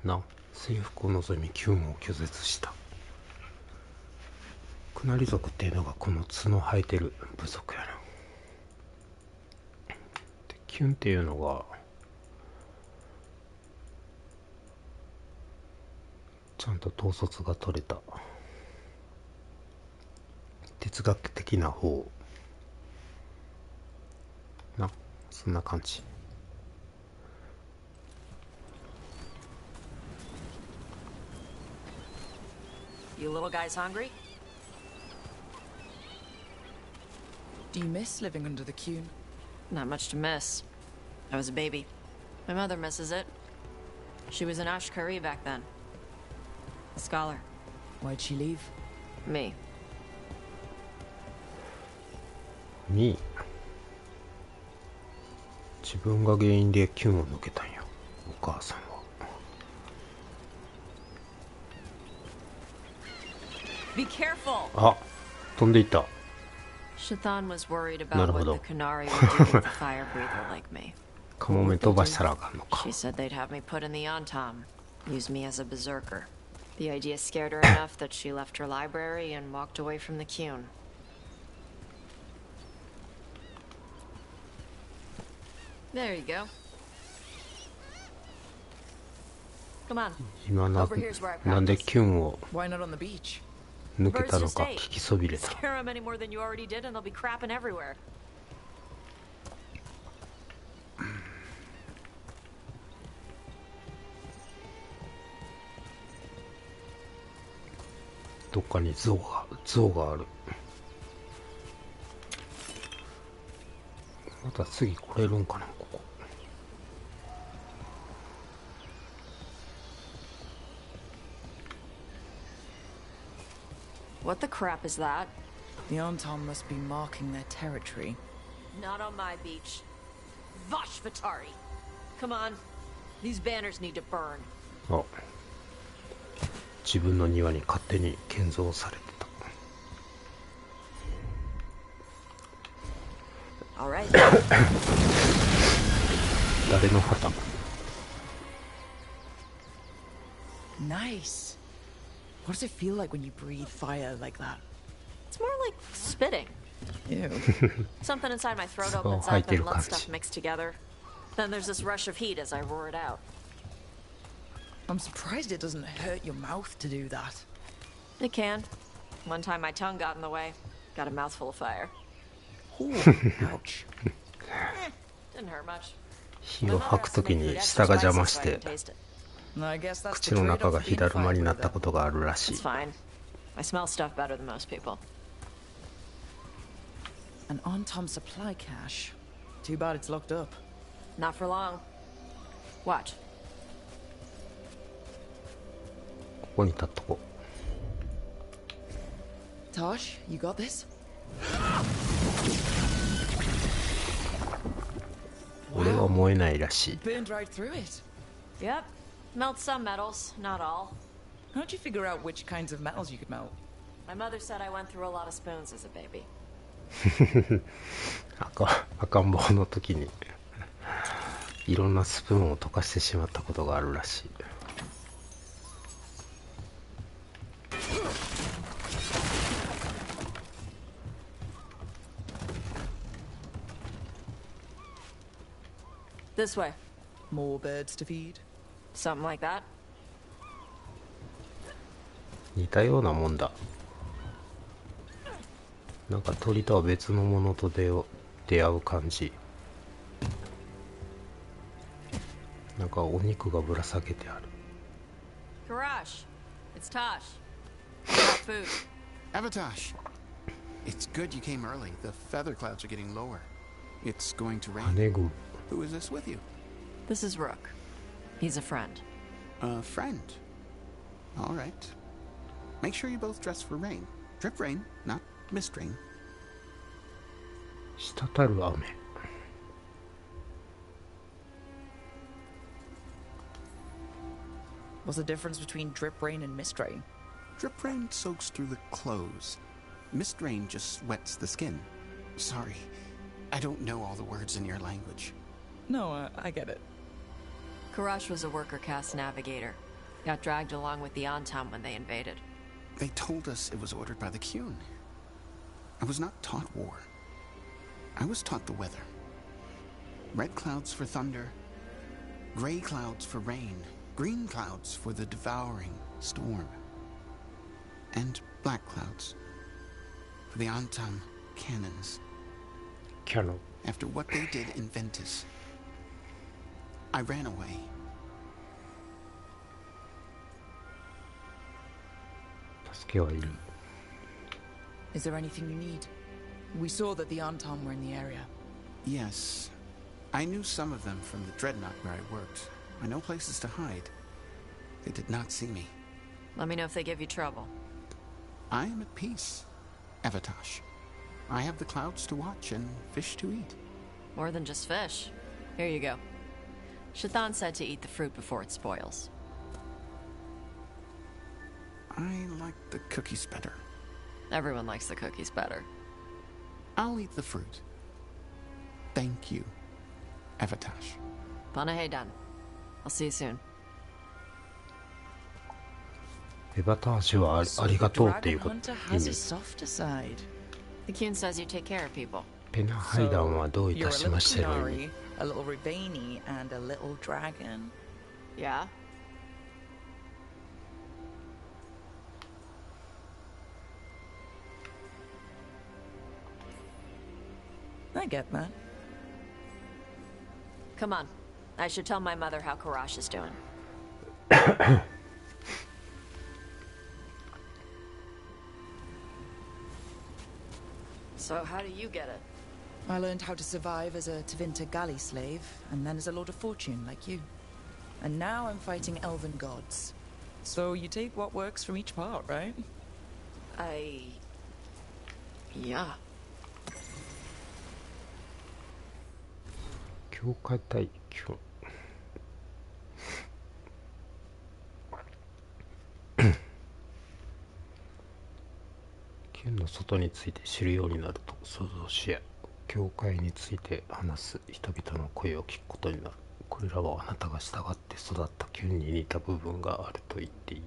Speaker 4: うな。征服を望みキュンを拒絶した。クナリ族っていうのがこの角生えてる部族やな。でキュンっていうのがちゃんと統率が取れた哲学的な方な、そんな感じ。
Speaker 7: You little guys hungry?
Speaker 8: Do you miss living under the Cune?
Speaker 7: Not much to miss. I was a baby. My mother misses it. She was an Ashkari back then. A scholar.
Speaker 8: Why'd she leave?
Speaker 7: Me.
Speaker 4: に自分が原因でキュンを抜けたんや、お母さんは。
Speaker 7: Be careful!
Speaker 4: あ、飛んでいった。
Speaker 7: Shathan was worried about what the Kunari would do with a fire breather like me.
Speaker 4: カモメ飛ばしたらあかんのか。
Speaker 7: She said they'd have me put in the Antam, use me as a berserker. The idea scared her enough that she left her library and walked away from the Cune. There you go. Come on.
Speaker 4: 今なんでキュンを
Speaker 8: Why not on the beach?
Speaker 4: 抜けたのか聞きそびれた。
Speaker 7: Scare them any more than you already did, and they'll be crapping everywhere.
Speaker 4: どっかに像がある。また次来れるんかな、ここ。
Speaker 7: What the crap is that?
Speaker 8: The Antam must be marking their territory.
Speaker 7: Not on my beach. Vosh Vatari. Come on. These banners need to burn.
Speaker 4: あ、自分の庭に勝手に建造されてた。
Speaker 7: All right.
Speaker 4: 誰の旗？
Speaker 8: Nice. What does it feel like when you breathe fire like that?
Speaker 7: It's more like spitting.
Speaker 8: Ew.
Speaker 7: Something inside my throat opens up and lets stuff mix together. Then there's this rush of heat as I roar it out.
Speaker 8: I'm surprised it doesn't hurt your mouth to do that.
Speaker 7: It can. One time my tongue got in the way. Got a mouthful of fire.
Speaker 8: Ooh, ouch.
Speaker 7: Didn't hurt much.
Speaker 4: 火を吐くときに舌が邪魔して口の中が火だるまになったことがあるらしい。
Speaker 7: It's fine. I smell stuff better than most people.
Speaker 8: An Antam supply cache. Too bad it's locked up.
Speaker 7: Not for long. Watch.
Speaker 4: ここに立っとこう。
Speaker 8: Tosh, you got this?
Speaker 4: 俺は燃えないらしい。
Speaker 8: Burned right through it.
Speaker 7: Yep. Melt some metals, not all.
Speaker 8: How'd you figure out which kinds of metals you could melt?
Speaker 7: My mother said I went through a lot of spoons as a baby.
Speaker 4: 赤ん坊の時にいろんなスプーンを溶かしてしまったことがあるらしい。
Speaker 7: This way.
Speaker 8: More birds to feed?
Speaker 7: Something like that.
Speaker 4: 似たようなもんだ。なんか鳥とは別のものと出会う感じ。なんかお肉がぶら下げてある。
Speaker 7: Karash, it's Tosh. Got food.
Speaker 13: Avatosh, it's good you came early. The feather clouds are getting lower. It's going to rain.
Speaker 4: 羽軍。
Speaker 13: Who is this with you?
Speaker 7: This is Rook. He's a friend.
Speaker 13: A friend? All right. Make sure you both dress for rain. Drip rain, not mist rain.
Speaker 4: 滴る雨。
Speaker 8: What's the difference between drip rain and mist rain?
Speaker 13: Drip rain soaks through the clothes. Mist rain just wets the skin. Sorry, I don't know all the words in your language.
Speaker 8: No, I get it.
Speaker 7: Karash was a worker caste navigator. Got dragged along with the Antam when they invaded.
Speaker 13: They told us it was ordered by the Kyun. I was not taught war. I was taught the weather. Red clouds for thunder, gray clouds for rain, green clouds for the devouring storm, and black clouds for the Antam cannons.
Speaker 4: Cannon.
Speaker 13: After what they did in Ventus, I ran away.
Speaker 8: Is there anything you need? We saw that the Antam were in the area.
Speaker 13: Yes. I knew some of them from the Dreadnought where I worked. I know places to hide. They did not see me.
Speaker 7: Let me know if they give you trouble.
Speaker 13: I am at peace, Avatash. I have the clouds to watch and fish to eat.
Speaker 7: More than just fish. Here you go. Shathan said to eat the fruit before it spoils.
Speaker 13: I like the cookies better.
Speaker 7: Everyone likes the cookies better.
Speaker 13: I'll eat the fruit. Thank you, Avatash.
Speaker 7: Panaheidan. I'll see you soon.
Speaker 4: エバタージュはありがとうっていうこと意味。
Speaker 7: The Kyun says you take care of people.
Speaker 4: ペナハイダンはどういたしましての意味。
Speaker 8: A little Ravani and a little dragon.
Speaker 7: Yeah?
Speaker 8: I get that.
Speaker 7: Come on. I should tell my mother how Karash is doing. So how do you get it?
Speaker 8: I learned how to survive as a Tevinter galley slave, and then as a Lord of Fortune, like you. And now I'm fighting elven gods. So you take what works from each part, right?
Speaker 7: Yeah.
Speaker 4: 教会対教剣の外について知るようになると想像しや教会について話す人々の声を聞くことになる。これらはあなたが従って育った剣に似た部分があると言っていい。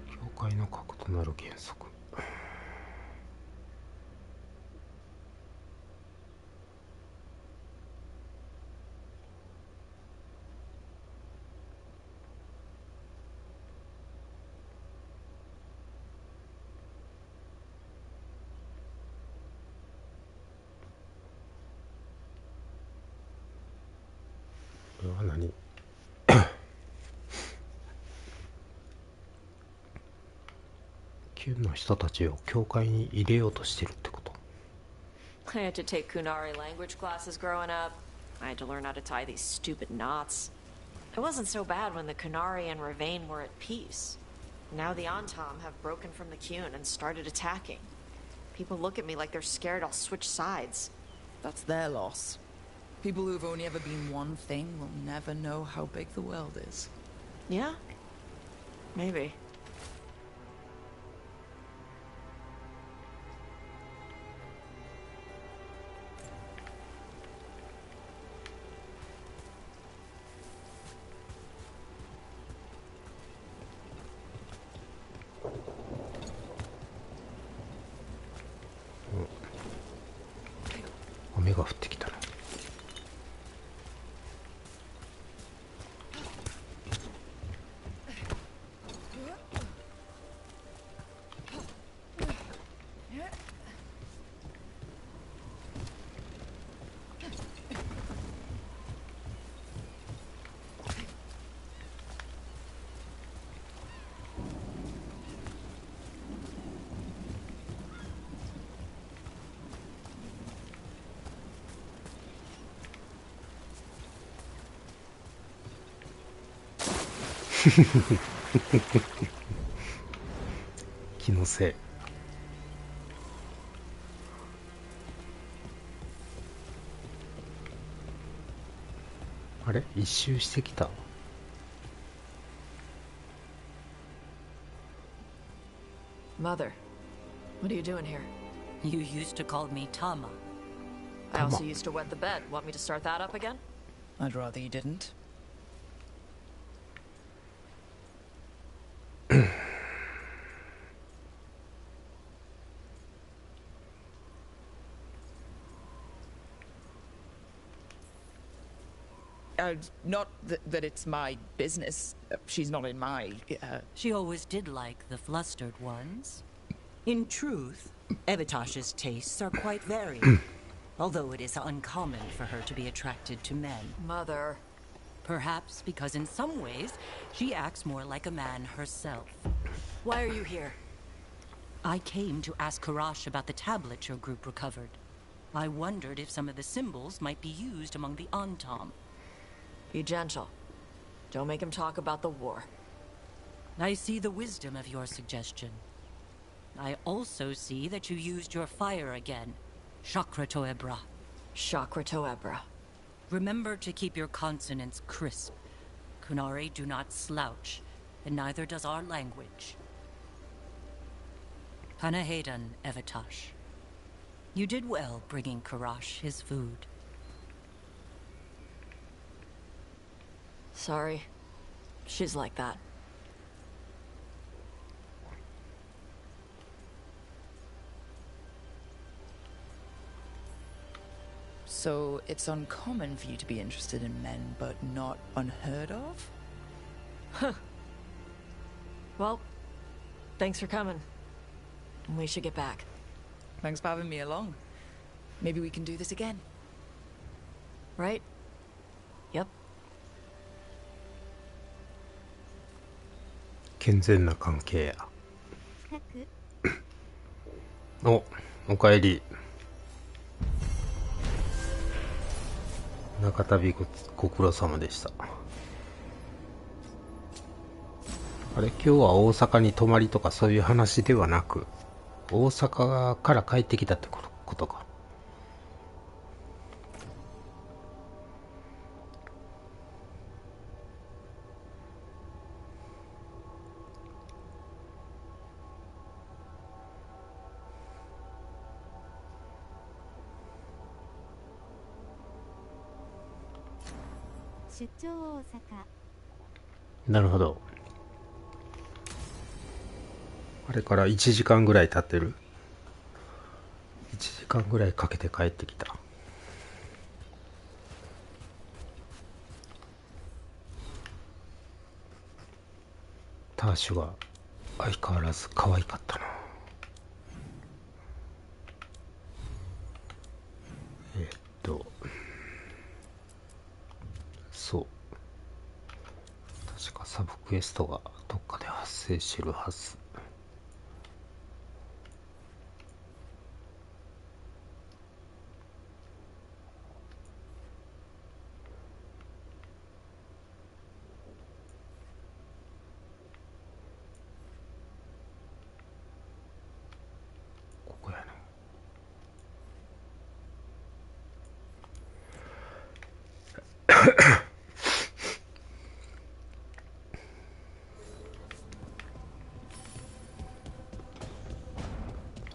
Speaker 4: 教会の核となる原則。これは何？キュンの人たちを教会に入れようとしてるってこと？
Speaker 7: I had to take Kunari language classes growing up. I had to learn how to tie these stupid knots. It wasn't so bad when the Kunari and Ravane were at peace. Now the Antam have broken from the Kyun and started attacking. People look at me like they're scared I'll switch sides.
Speaker 8: That's their loss. People who've only ever been one thing will never know how big the world is.
Speaker 7: Yeah? Maybe.
Speaker 4: 雨が降ってきたな。気のせい。あれ、一周してきた。
Speaker 7: Mother, what are you doing here?
Speaker 14: You used to call me Tama.
Speaker 7: I also used to wet the bed. Want me to start that up again?
Speaker 8: I'd rather you didn't. Not that it's my business. She's not in my...
Speaker 14: She always did like the flustered ones. In truth, Evitash's tastes are quite varied. Although it is uncommon for her to be attracted to men.
Speaker 7: Mother.
Speaker 14: Perhaps because in some ways, she acts more like a man herself.
Speaker 7: Why are you here?
Speaker 14: I came to ask Karash about the tablet your group recovered. I wondered if some of the symbols might be used among the Antam.
Speaker 7: Be gentle. Don't make him talk about the war.
Speaker 14: I see the wisdom of your suggestion. I also see that you used your fire again. Chakra Toebra.
Speaker 7: Chakra Toebra.
Speaker 14: Remember to keep your consonants crisp. Kunari do not slouch, and neither does our language. Panahedan, Evitash. You did well bringing Karash his food.
Speaker 7: Sorry. She's like that.
Speaker 8: So it's uncommon for you to be interested in men, but not unheard of?
Speaker 7: Huh. Well, thanks for coming. We should get back.
Speaker 8: Thanks for having me along. Maybe we can do this again.
Speaker 7: Right? Yep.
Speaker 4: 健全な関係や。おかえり。中旅ご苦労様でした。あれ、今日は大阪に泊まりとかそういう話ではなく、大阪から帰ってきたってことか。
Speaker 15: 出張大阪。
Speaker 4: なるほど。あれから1時間ぐらい経ってる。1時間ぐらいかけて帰ってきた。ターシュが相変わらず可愛かったな。そう。確かサブクエストがどっかで発生してるはず。ここやね。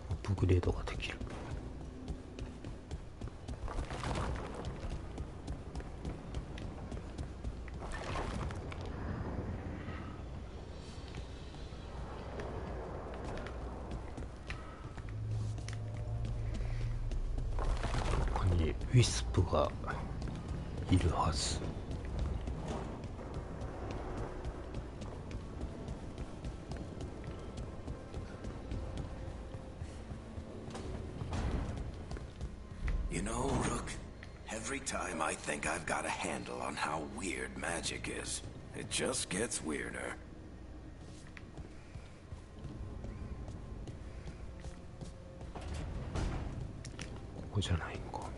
Speaker 4: アップグレードができる。ここにウィスプがいるはず。
Speaker 10: You know, Rook, every time I think I've got a handle on how weird magic is, it just gets weirder.
Speaker 4: ここじゃないんか。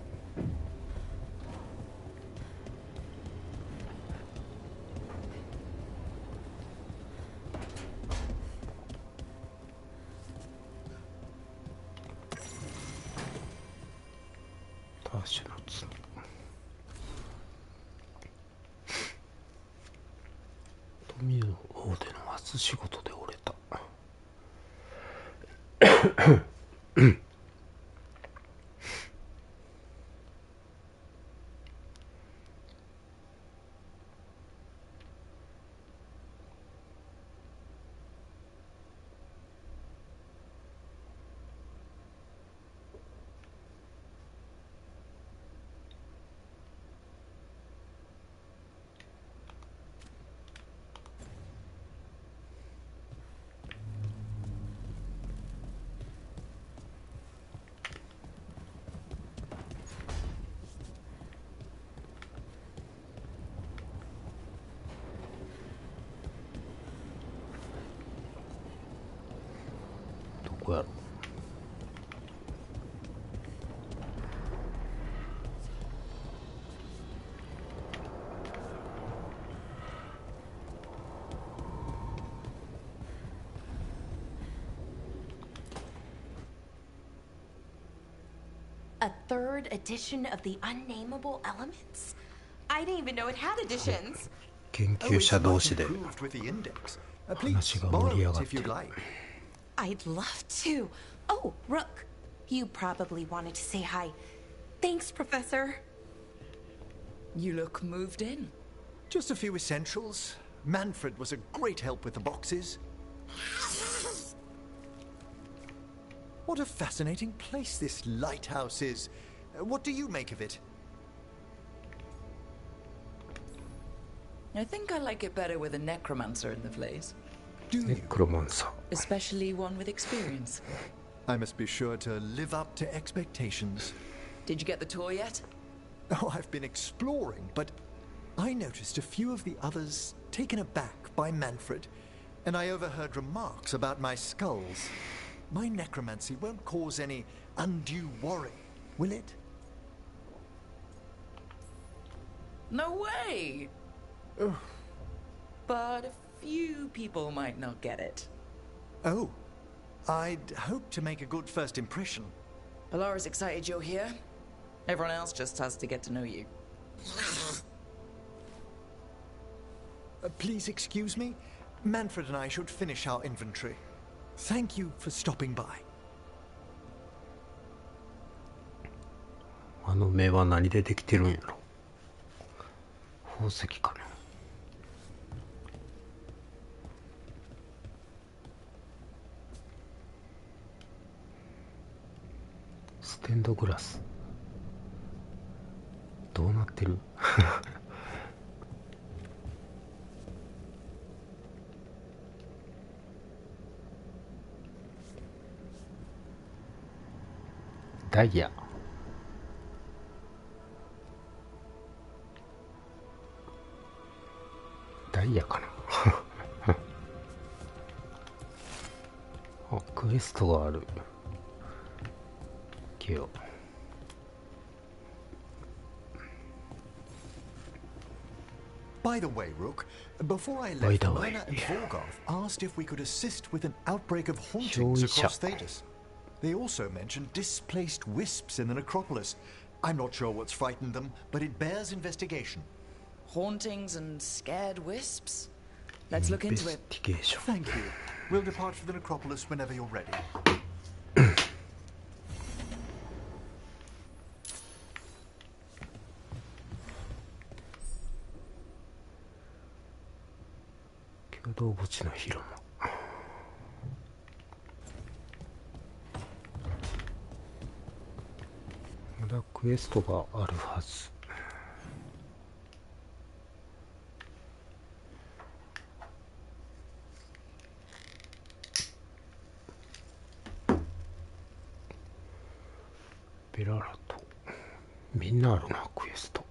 Speaker 4: 仕事で折れた。どこやろ。
Speaker 3: A third edition of the unnameable elements? I didn't even know it had editions.
Speaker 4: 研究者同士で話が盛り上がってる。
Speaker 3: I'd love to. Oh, Rook, you probably wanted to say hi. Thanks, Professor.
Speaker 9: You look moved in.
Speaker 5: Just a few essentials. Manfred was a great help with the boxes. What a fascinating place this lighthouse is. What do you make of it?
Speaker 8: I think I like it better with a necromancer in the place.
Speaker 4: Necromancer.
Speaker 8: Especially one with experience.
Speaker 5: I must be sure to live up to expectations.
Speaker 8: Did you get the tour yet?
Speaker 5: Oh, I've been exploring, but I noticed a few of the others taken aback by Manfred, and I overheard remarks about my skulls. My necromancy won't cause any undue worry, will it?
Speaker 8: No way! But a few people might not get it.
Speaker 5: Oh, I'd hope to make a good first impression.
Speaker 8: Alara's excited you're here. Everyone else just has to get to know you.
Speaker 5: Please excuse me. Manfred and I should finish our inventory. Thank you for stopping by.
Speaker 4: あの目は何でできてるんやろ。宝石かな。ステンドグラス。どうなってる？ダイヤ。ダイヤかな。あ、クエストがある。けよ。
Speaker 5: By the way, Rook, before I left, Lena and Volgoth asked if we could assist with an outbreak of hauntings across Thedas. They also mentioned displaced wisps in the necropolis. I'm not sure what's frightened them, but it bears investigation.
Speaker 8: Hauntings and scared wisps? Let's look into it.
Speaker 5: Thank you. We'll depart for the necropolis whenever you're ready.
Speaker 4: 共同墓地の広間。まだクエストがあるはず。ベララとみんなあるなクエスト。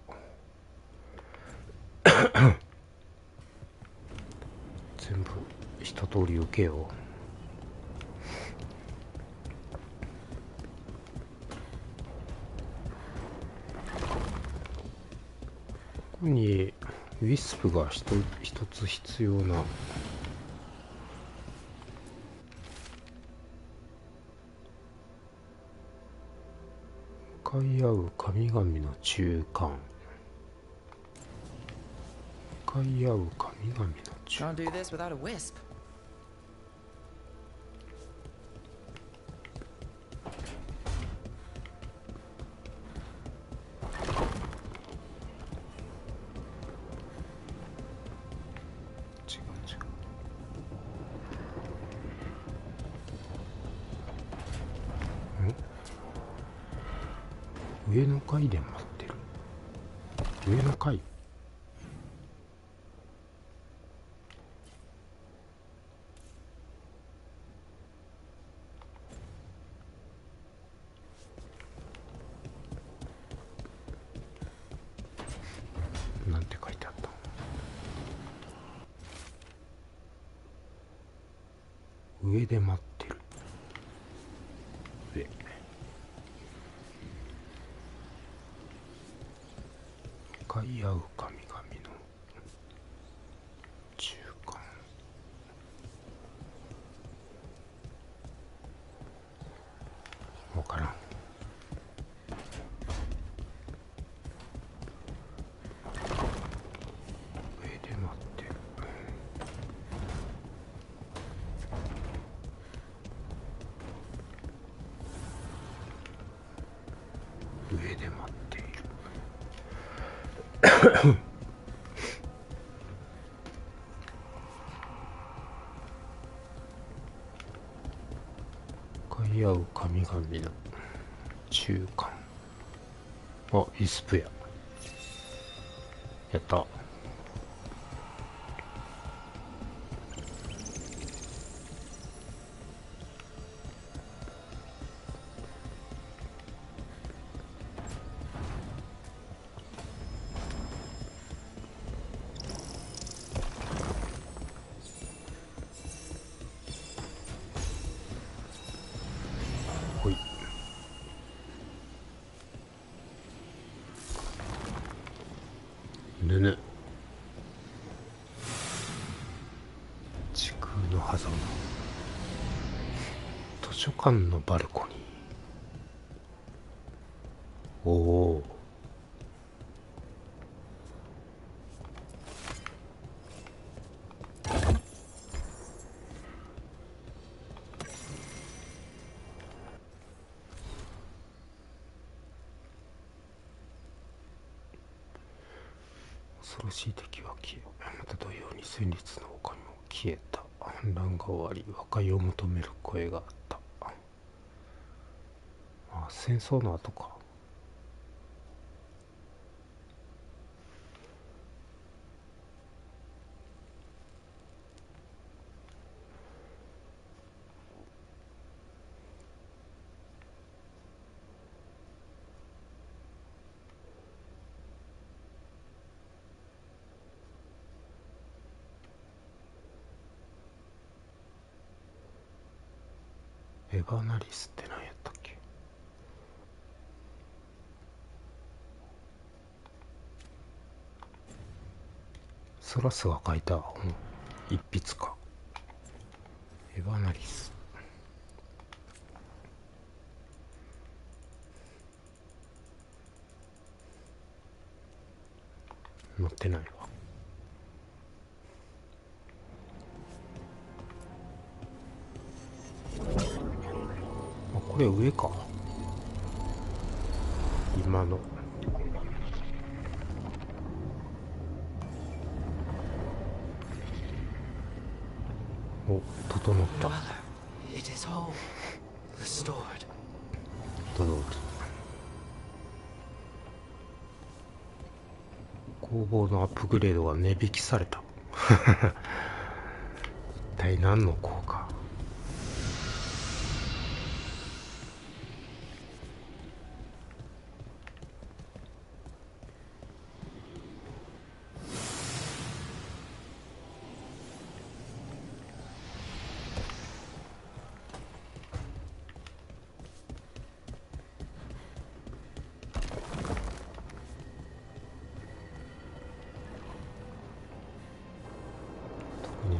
Speaker 4: 全部一通り受けよう。ここにウィスプが一つ必要な。向かい合う神々の中間。向かい合う神々の中間。
Speaker 8: Can't do this without a wisp.
Speaker 4: 上の階で待ってる。上の階。なんて書いてあった？上で待ってる。上。向かい合う神々の中間。わからん。上で待ってる。上で待っている。向かい合う神々の中間。あ、イスプや。やった。ほい。ぬぬ。時空の狭間。図書館のバルコニー。おお。恐ろしい敵は消え、また同様に戦慄の他にも消えた。反乱が終わり、和解を求める声があった。あ、戦争の後か。エバナリスって何やったっけ？ソラスが書いた本一筆か。エバナリス。載ってないわ。これ上か。今の。お、整った。整う。工房のアップグレードが値引きされた。一体何の効果？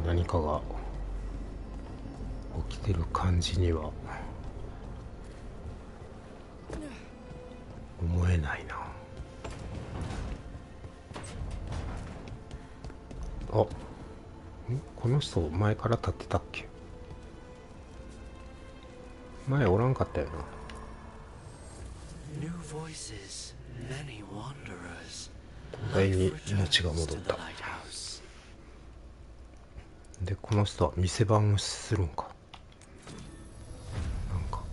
Speaker 4: 何かが起きてる感じには思えないな。あ、この人前から立ってたっけ？前おらんかったよな。東大に命が戻った。で、この人は店番をするんか。なんか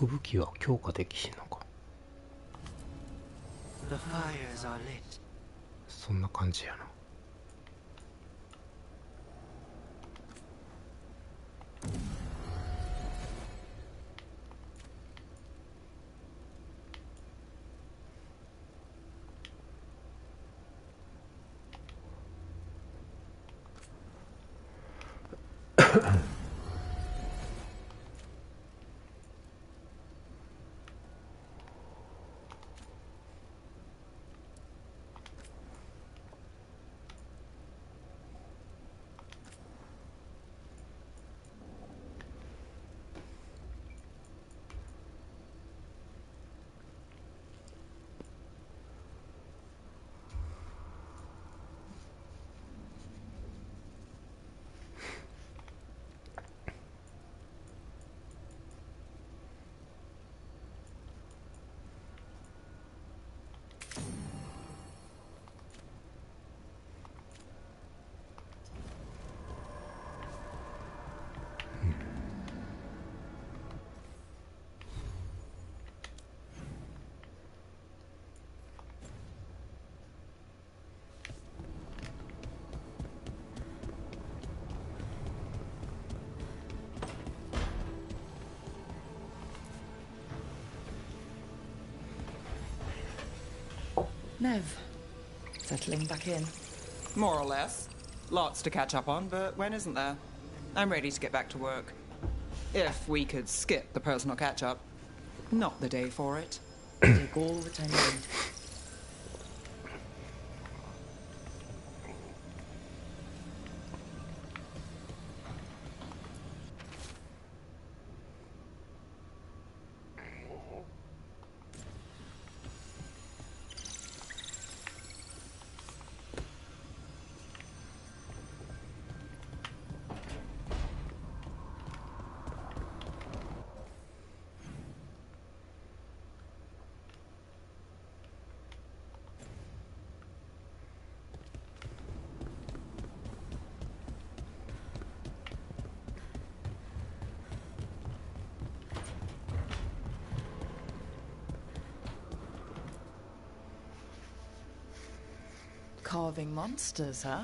Speaker 4: 核武器は強化できしんのか。
Speaker 10: The fires are lit.
Speaker 4: そんな感じやな。
Speaker 8: Nev, settling back in.
Speaker 9: More or less. Lots to catch up on, but when isn't there? I'm ready to get back to work. If we could skip the personal catch-up. Not the day for it.
Speaker 8: Take all the time you need. Carving monsters, huh?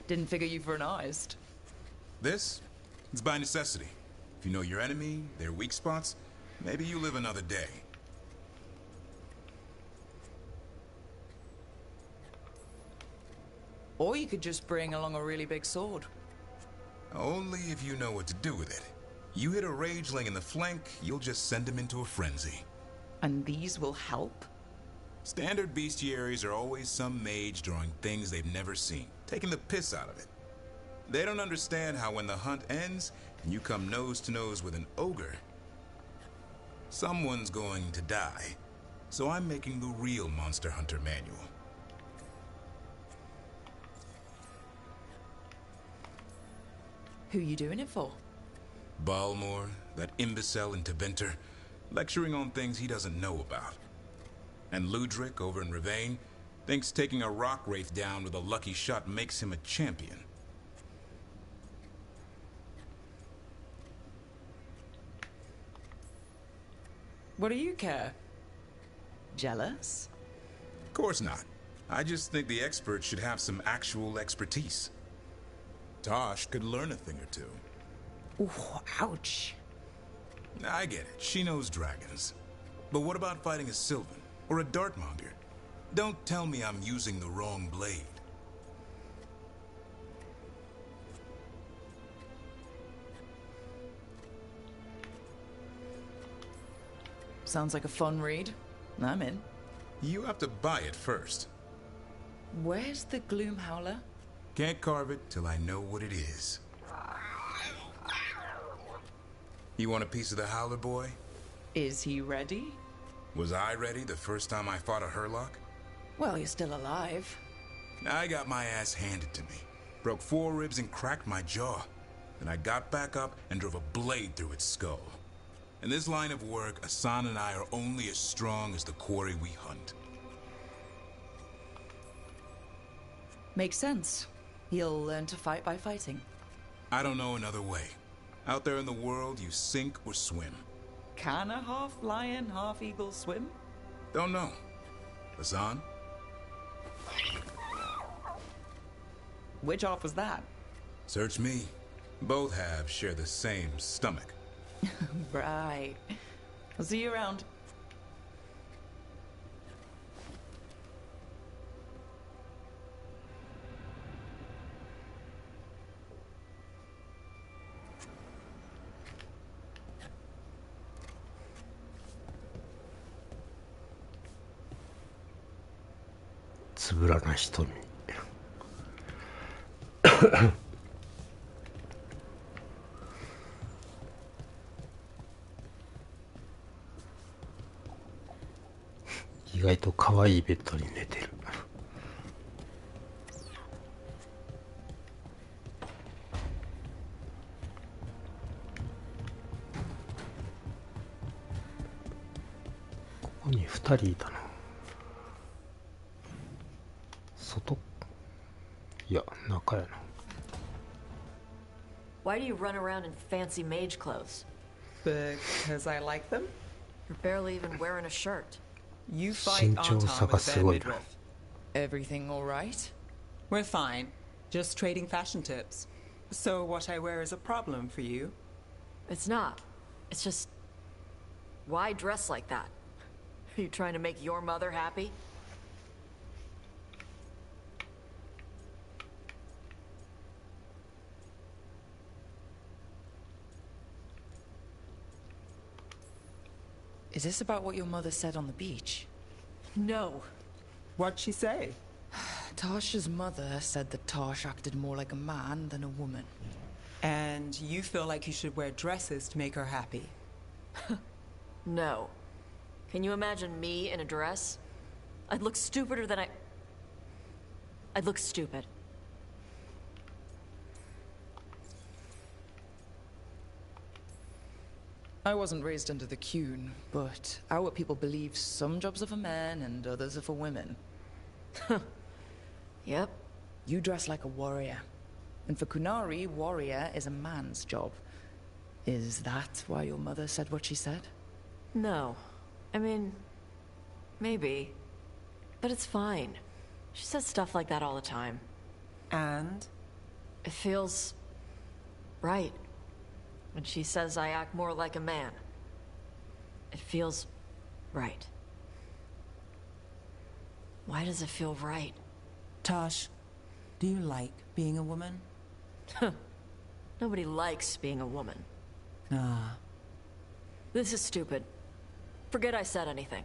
Speaker 8: Didn't figure you for an artist.
Speaker 6: This? It's by necessity. If you know your enemy, their weak spots, maybe you live another day.
Speaker 8: Or you could just bring along a really big sword.
Speaker 6: Only if you know what to do with it. You hit a rageling in the flank, you'll just send him into a frenzy.
Speaker 8: And these will help?
Speaker 6: Standard bestiaries are always some mage drawing things they've never seen, taking the piss out of it. They don't understand how when the hunt ends, and you come nose to nose with an ogre, someone's going to die. So I'm making the real Monster Hunter manual.
Speaker 8: Who you doing it for?
Speaker 6: Balmor, that imbecile in Teventer, lecturing on things he doesn't know about. And Ludric over in Ravane thinks taking a rock wraith down with a lucky shot makes him a champion.
Speaker 8: What do you care? Jealous?
Speaker 6: Of course not. I just think the experts should have some actual expertise. Tosh could learn a thing or two.
Speaker 8: Ooh, ouch.
Speaker 6: I get it. She knows dragons. But what about fighting a Sylvan? Or a Dartmonger? Don't tell me I'm using the wrong blade.
Speaker 8: Sounds like a fun read. I'm in.
Speaker 6: You have to buy it first.
Speaker 8: Where's the Gloom Howler?
Speaker 6: Can't carve it till I know what it is. You want a piece of the Howler, boy?
Speaker 8: Is he ready?
Speaker 6: Was I ready the first time I fought a Hurlock?
Speaker 8: Well, you're still alive.
Speaker 6: I got my ass handed to me. Broke 4 ribs and cracked my jaw. Then I got back up and drove a blade through its skull. In this line of work, Asan and I are only as strong as the quarry we hunt.
Speaker 8: Makes sense. You'll learn to fight by fighting.
Speaker 6: I don't know another way. Out there in the world, you sink or swim.
Speaker 9: can a half lion, half eagle swim?
Speaker 6: Don't know. Hassan?
Speaker 9: Which half was that?
Speaker 6: Search me. Both halves share the same stomach.
Speaker 9: Right. I'll see you around.
Speaker 4: つぶらな瞳。意外と可愛いベッドに寝てる。ここに2人いたな。外？いや、中やな。
Speaker 7: Why do you run around in fancy mage clothes?
Speaker 9: Because I like them.
Speaker 7: You're barely even wearing a shirt.
Speaker 9: You fight on time with a bad midriff.
Speaker 8: Everything all right?
Speaker 9: We're fine. Just trading fashion tips. So what I wear is a problem for you?
Speaker 7: It's not. It's just... Why dress like that? Are you trying to make your mother happy?
Speaker 8: Is this about what your mother said on the beach?
Speaker 7: No.
Speaker 9: What'd she say?
Speaker 8: Tasha's mother said that Tash acted more like a man than a woman.
Speaker 9: And you feel like you should wear dresses to make her happy?
Speaker 7: No. Can you imagine me in a dress? I'd look stupider than I'd look stupid.
Speaker 8: I wasn't raised under the Qun, but our people believe some jobs are for men and others are for women.
Speaker 7: Yep.
Speaker 8: You dress like a warrior. And for Kunari, warrior is a man's job. Is that why your mother said what she said?
Speaker 7: No. I mean, maybe. But it's fine. She says stuff like that all the time.
Speaker 9: And?
Speaker 7: It feels... right. When she says I act more like a man. It feels... right. Why does it feel right?
Speaker 9: Tosh, do you like being a woman?
Speaker 7: Nobody likes being a woman.
Speaker 9: Ah.
Speaker 7: This is stupid. Forget I said anything.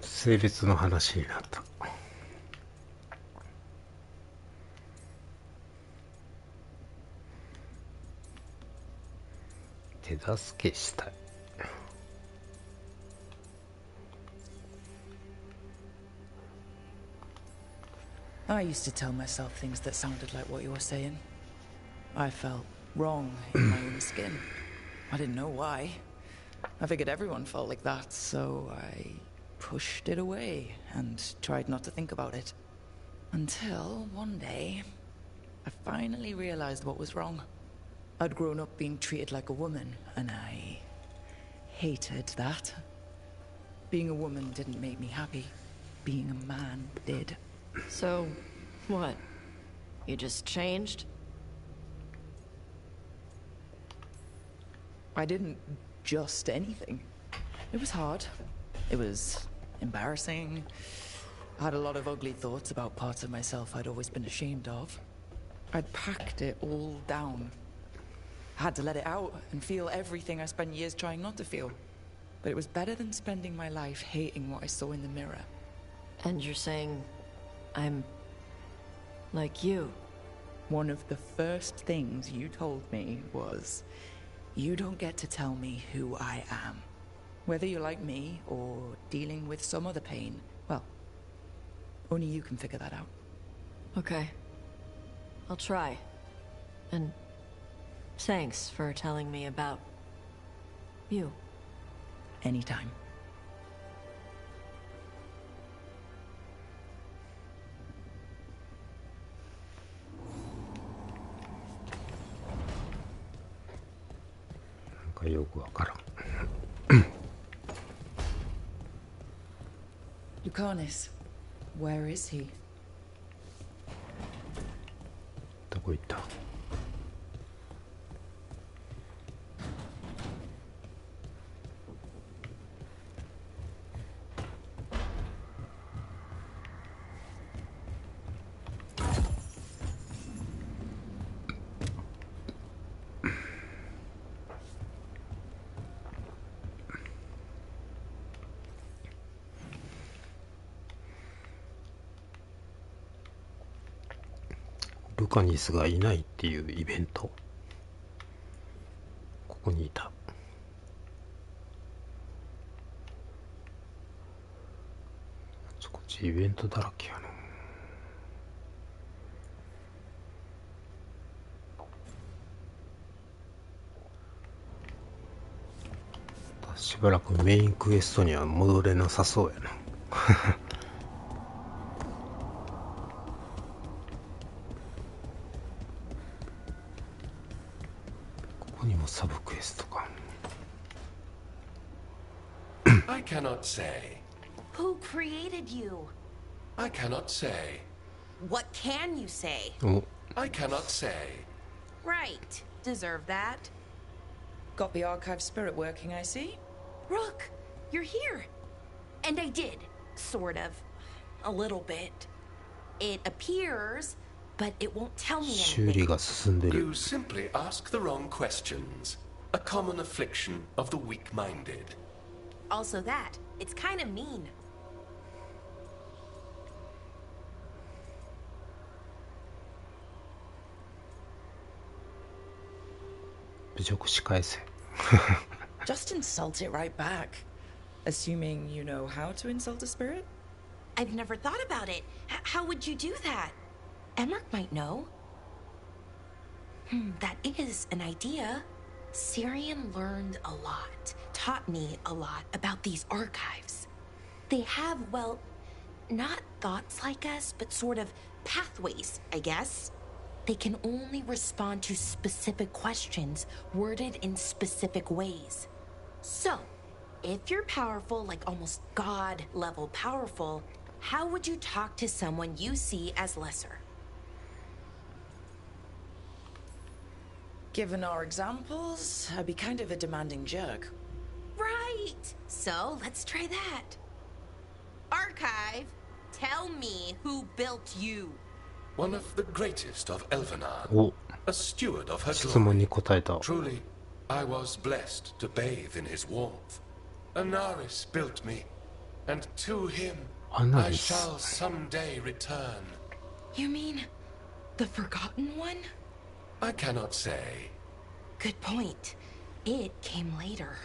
Speaker 4: 性別の話になった。手助けしたい。
Speaker 8: I used to tell myself things that sounded like what you were saying. I felt wrong in my own skin. I didn't know why. I figured everyone felt like that, so I pushed it away and tried not to think about it. Until one day, I finally realized what was wrong. I'd grown up being treated like a woman, and I hated that. Being a woman didn't make me happy. Being a man did.
Speaker 7: So, what? You just changed?
Speaker 8: I didn't just anything. It was hard. It was embarrassing. I had a lot of ugly thoughts about parts of myself I'd always been ashamed of. I'd packed it all down. I had to let it out and feel everything I spent years trying not to feel. But it was better than spending my life hating what I saw in the mirror.
Speaker 7: And you're saying I'm like you?
Speaker 8: One of the first things you told me was, you don't get to tell me who I am. Whether you like me or dealing with some other pain, well, only you can figure that out.
Speaker 7: Okay. I'll try. And thanks for telling me about you.
Speaker 8: Anytime.
Speaker 4: かよくわからん。
Speaker 8: Lucanus, where is he?
Speaker 4: どこ行った？ルカニスがいないっていうイベント。ここにいた。あちこちイベントだらけやな。しばらくメインクエストには戻れなさそうやな。サブクエストか。
Speaker 16: I cannot say.
Speaker 3: Who created you?
Speaker 16: I cannot say.
Speaker 3: What can you say?
Speaker 16: I cannot say.
Speaker 3: Right. Deserve that.
Speaker 8: Got the archive spirit working, I see.
Speaker 3: Rook, you're here. And I did, sort of. A little bit. It appears, but it won't tell me anything.
Speaker 16: You simply ask the wrong questions. A common affliction of the weak-minded.
Speaker 3: Also that. It's kind of mean.
Speaker 8: Just insult it right back. Assuming you know how to insult a spirit?
Speaker 3: I've never thought about it. How would you do that? Emmerich might know. That is an idea. Syrian learned a lot, taught me a lot about these archives. They have, well, not thoughts like us, but sort of pathways, I guess. They can only respond to specific questions worded in specific ways. So, if you're powerful, like almost God-level powerful, how would you talk to someone you see as lesser?
Speaker 8: Given our examples, I'd be kind of a demanding jerk.
Speaker 3: Right! So, let's try that. Archive, tell me who built you.
Speaker 16: One of the greatest of Elvenar. A steward of her glory. Truly, I was blessed to bathe in his warmth. Anaris built me, and to him I shall someday return.
Speaker 3: You mean the Forgotten One?
Speaker 16: I cannot say.
Speaker 3: Good point. It came later.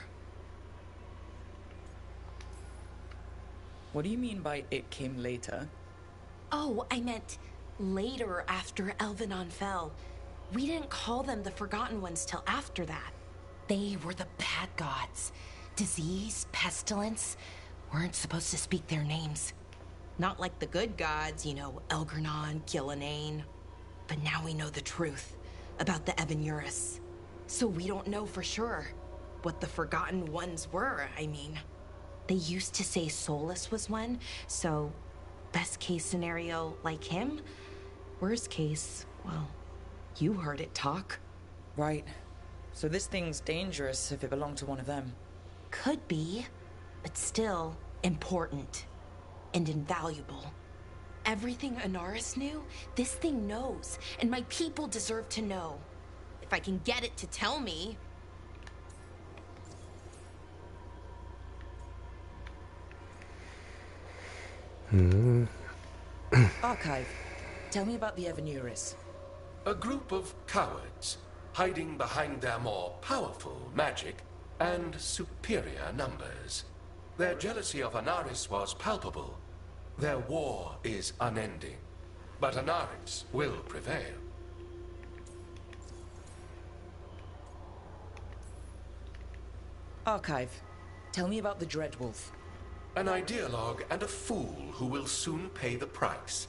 Speaker 8: What do you mean by it came later?
Speaker 3: Oh, I meant later after Elvenon fell. We didn't call them the Forgotten Ones till after that. They were the bad gods. Disease, pestilence, weren't supposed to speak their names. Not like the good gods, you know, Elgernon, Gillenane. But now we know the truth about the Evanurus. So we don't know for sure what the Forgotten Ones were, I mean. They used to say Solus was one, so best case scenario like him. Worst case, well, you heard it talk.
Speaker 8: Right. So this thing's dangerous if it belonged to one of them.
Speaker 3: Could be, but still important and invaluable. Everything Anaris knew, this thing knows, and my people deserve to know. If I can get it to tell me.
Speaker 8: Archive, tell me about the Evanurus.
Speaker 16: A group of cowards hiding behind their more powerful magic and superior numbers. Their jealousy of Anaris was palpable. Their war is unending, but Anaris will prevail.
Speaker 8: Archive, tell me about the Dreadwolf.
Speaker 16: An ideologue and a fool who will soon pay the price.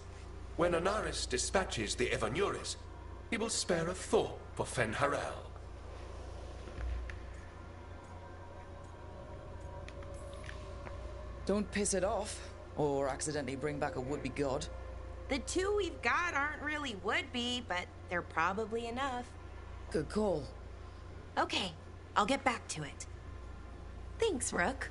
Speaker 16: When Anaris dispatches the Evanurus, he will spare a thought for Fen'Harel.
Speaker 8: Don't piss it off, or accidentally bring back a would-be god.
Speaker 3: The two we've got aren't really would-be, but they're probably enough.
Speaker 8: Good call.
Speaker 3: Okay, I'll get back to it. Thanks, Rook.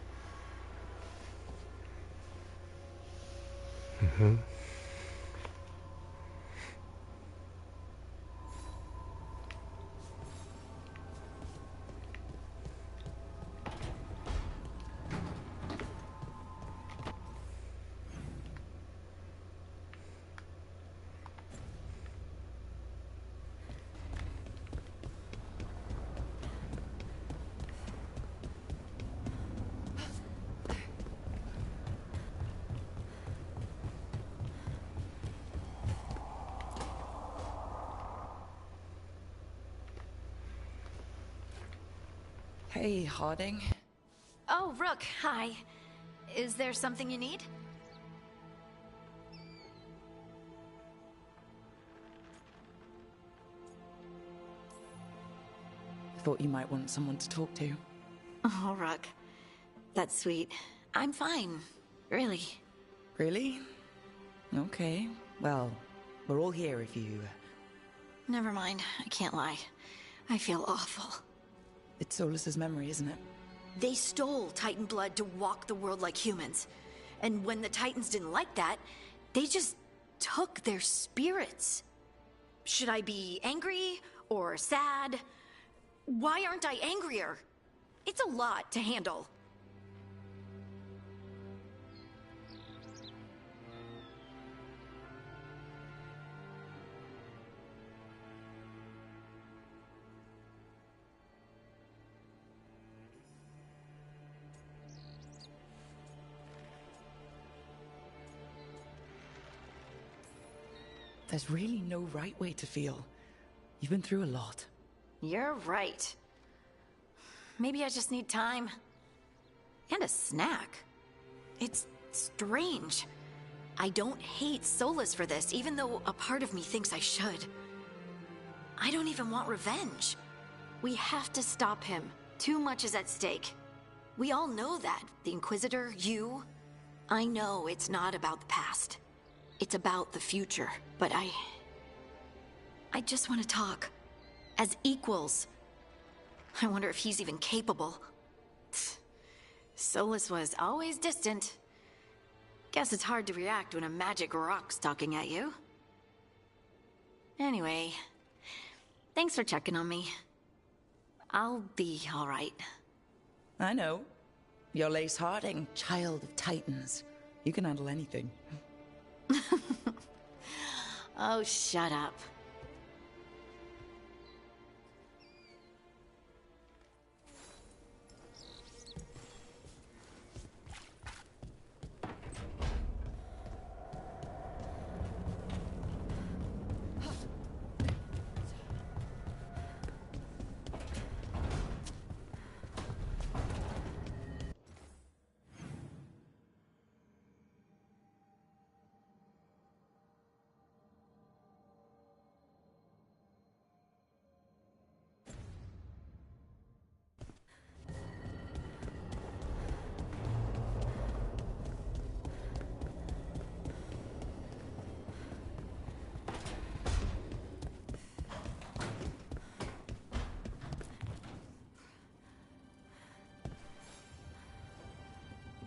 Speaker 8: Hey, Harding.
Speaker 11: Oh, Rook, hi. Is there something you need?
Speaker 8: Thought you might want someone to talk to.
Speaker 11: Oh, Rook. That's sweet. I'm fine. Really.
Speaker 8: Really? Okay. Well, we're all here if you...
Speaker 11: Never mind. I can't lie. I feel awful.
Speaker 8: It's Solus's memory, isn't it?
Speaker 11: They stole Titan blood to walk the world like humans. And when the Titans didn't like that, they just took their spirits. Should I be angry or sad? Why aren't I angrier? It's a lot to handle.
Speaker 8: There's really no right way to feel. You've been through a lot.
Speaker 11: You're right. Maybe I just need time. And a snack. It's strange. I don't hate Solus for this, even though a part of me thinks I should. I don't even want revenge. We have to stop him. Too much is at stake. We all know that. The Inquisitor, you. I know it's not about the past. It's about the future, but I just want to talk. As equals. I wonder if he's even capable. Solus was always distant. Guess it's hard to react when a magic rock's talking at you. Anyway, thanks for checking on me. I'll be all right.
Speaker 8: I know. You're Lace Harding, child of Titans. You can handle anything.
Speaker 11: Oh, shut up.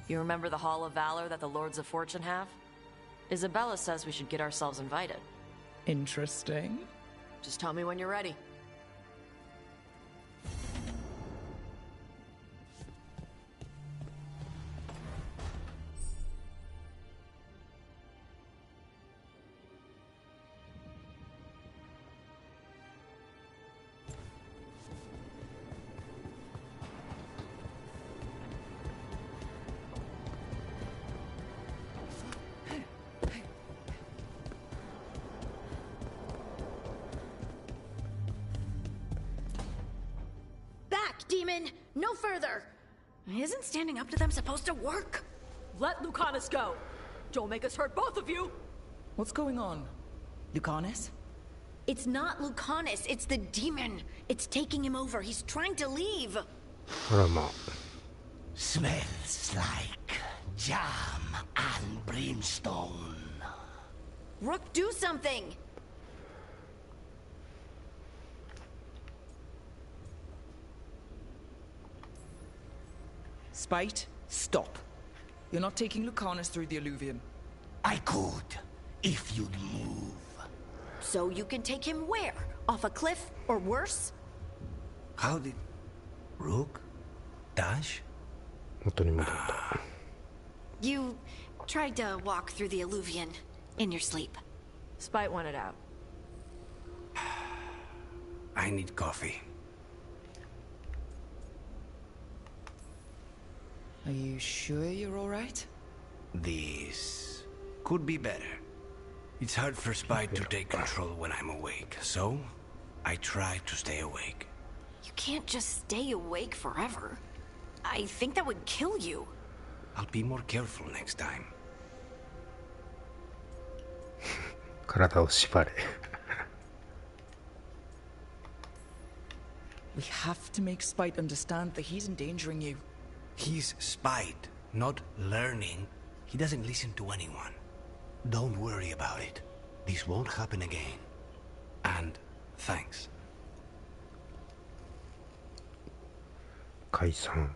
Speaker 7: You remember the Hall of Valor that the Lords of Fortune have? Isabella says we should get ourselves invited.
Speaker 8: Interesting.
Speaker 7: Just tell me when you're ready.
Speaker 11: Demon, no further! Isn't standing up to them supposed to work?
Speaker 17: Let Lucanus go! Don't make us hurt both of you!
Speaker 8: What's going on? Lucanus?
Speaker 11: It's not Lucanus, it's the demon. It's taking him over. He's trying to leave.
Speaker 10: Smells like Jam and brimstone.
Speaker 11: Rook, do something!
Speaker 8: Spite, stop. You're not taking Lucanus through the alluvium.
Speaker 10: I could, if you'd move.
Speaker 11: So you can take him where? Off a cliff, or worse?
Speaker 10: How did... Rook? Dash?
Speaker 11: You tried to walk through the alluvium in your sleep.
Speaker 7: Spite wanted out.
Speaker 10: I need coffee.
Speaker 8: Are you sure you're all right?
Speaker 10: This could be better. It's hard for Spite to take control when I'm awake, so I try to stay awake.
Speaker 11: You can't just stay awake forever. I think that would kill you.
Speaker 10: I'll be more careful next time.
Speaker 4: 体を縛れ。
Speaker 8: We have to make Spite understand that he's endangering you.
Speaker 10: He's Spite, not learning. He doesn't listen to anyone. Don't worry about it. This won't happen again. And thanks.
Speaker 4: 解散。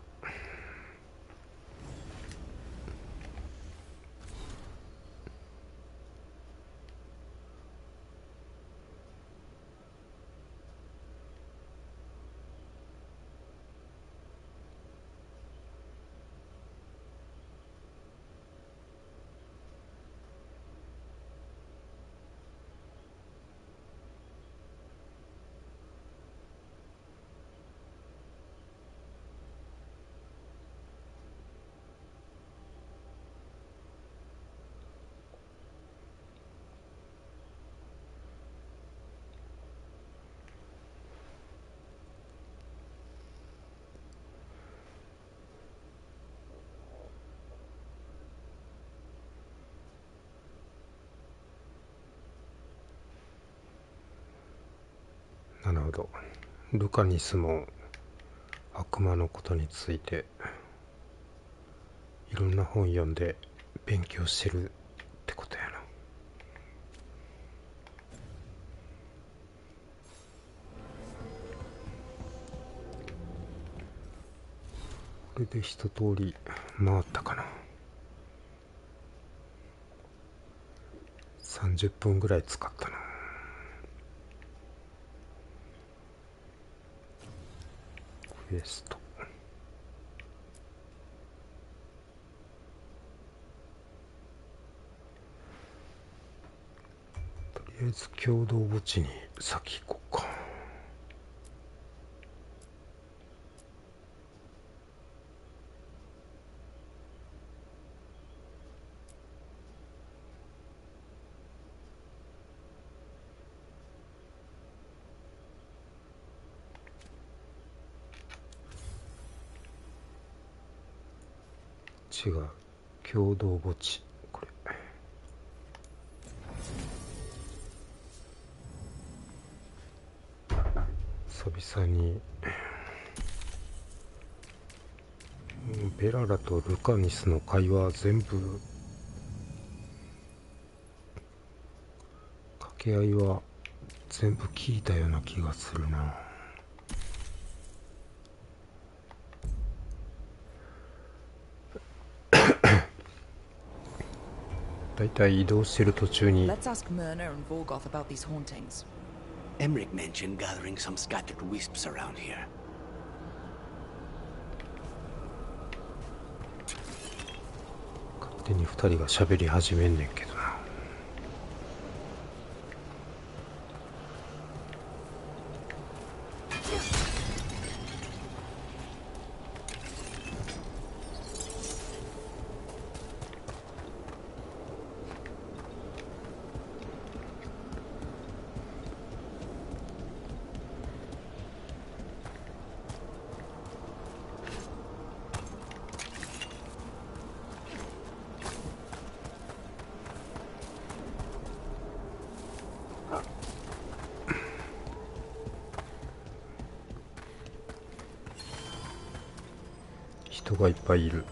Speaker 4: なるほど。ルカニスも悪魔のことについていろんな本読んで勉強してるってことやな。これで一通り回ったかな。30分ぐらい使ったな。クエスト。とりあえず共同墓地に先行こうか。違う、共同墓地、これ久々にベララとルカニスの会話全部掛け合いは全部聞いたような気がするな。だいたい移動してる途中に
Speaker 8: Let's ask Myrna and Volgoth about these hauntings.
Speaker 10: Emmerich mentioned gathering some scattered wisps around here.
Speaker 4: 勝手に二人が喋り始めんねんけどな。人がいっぱいいる。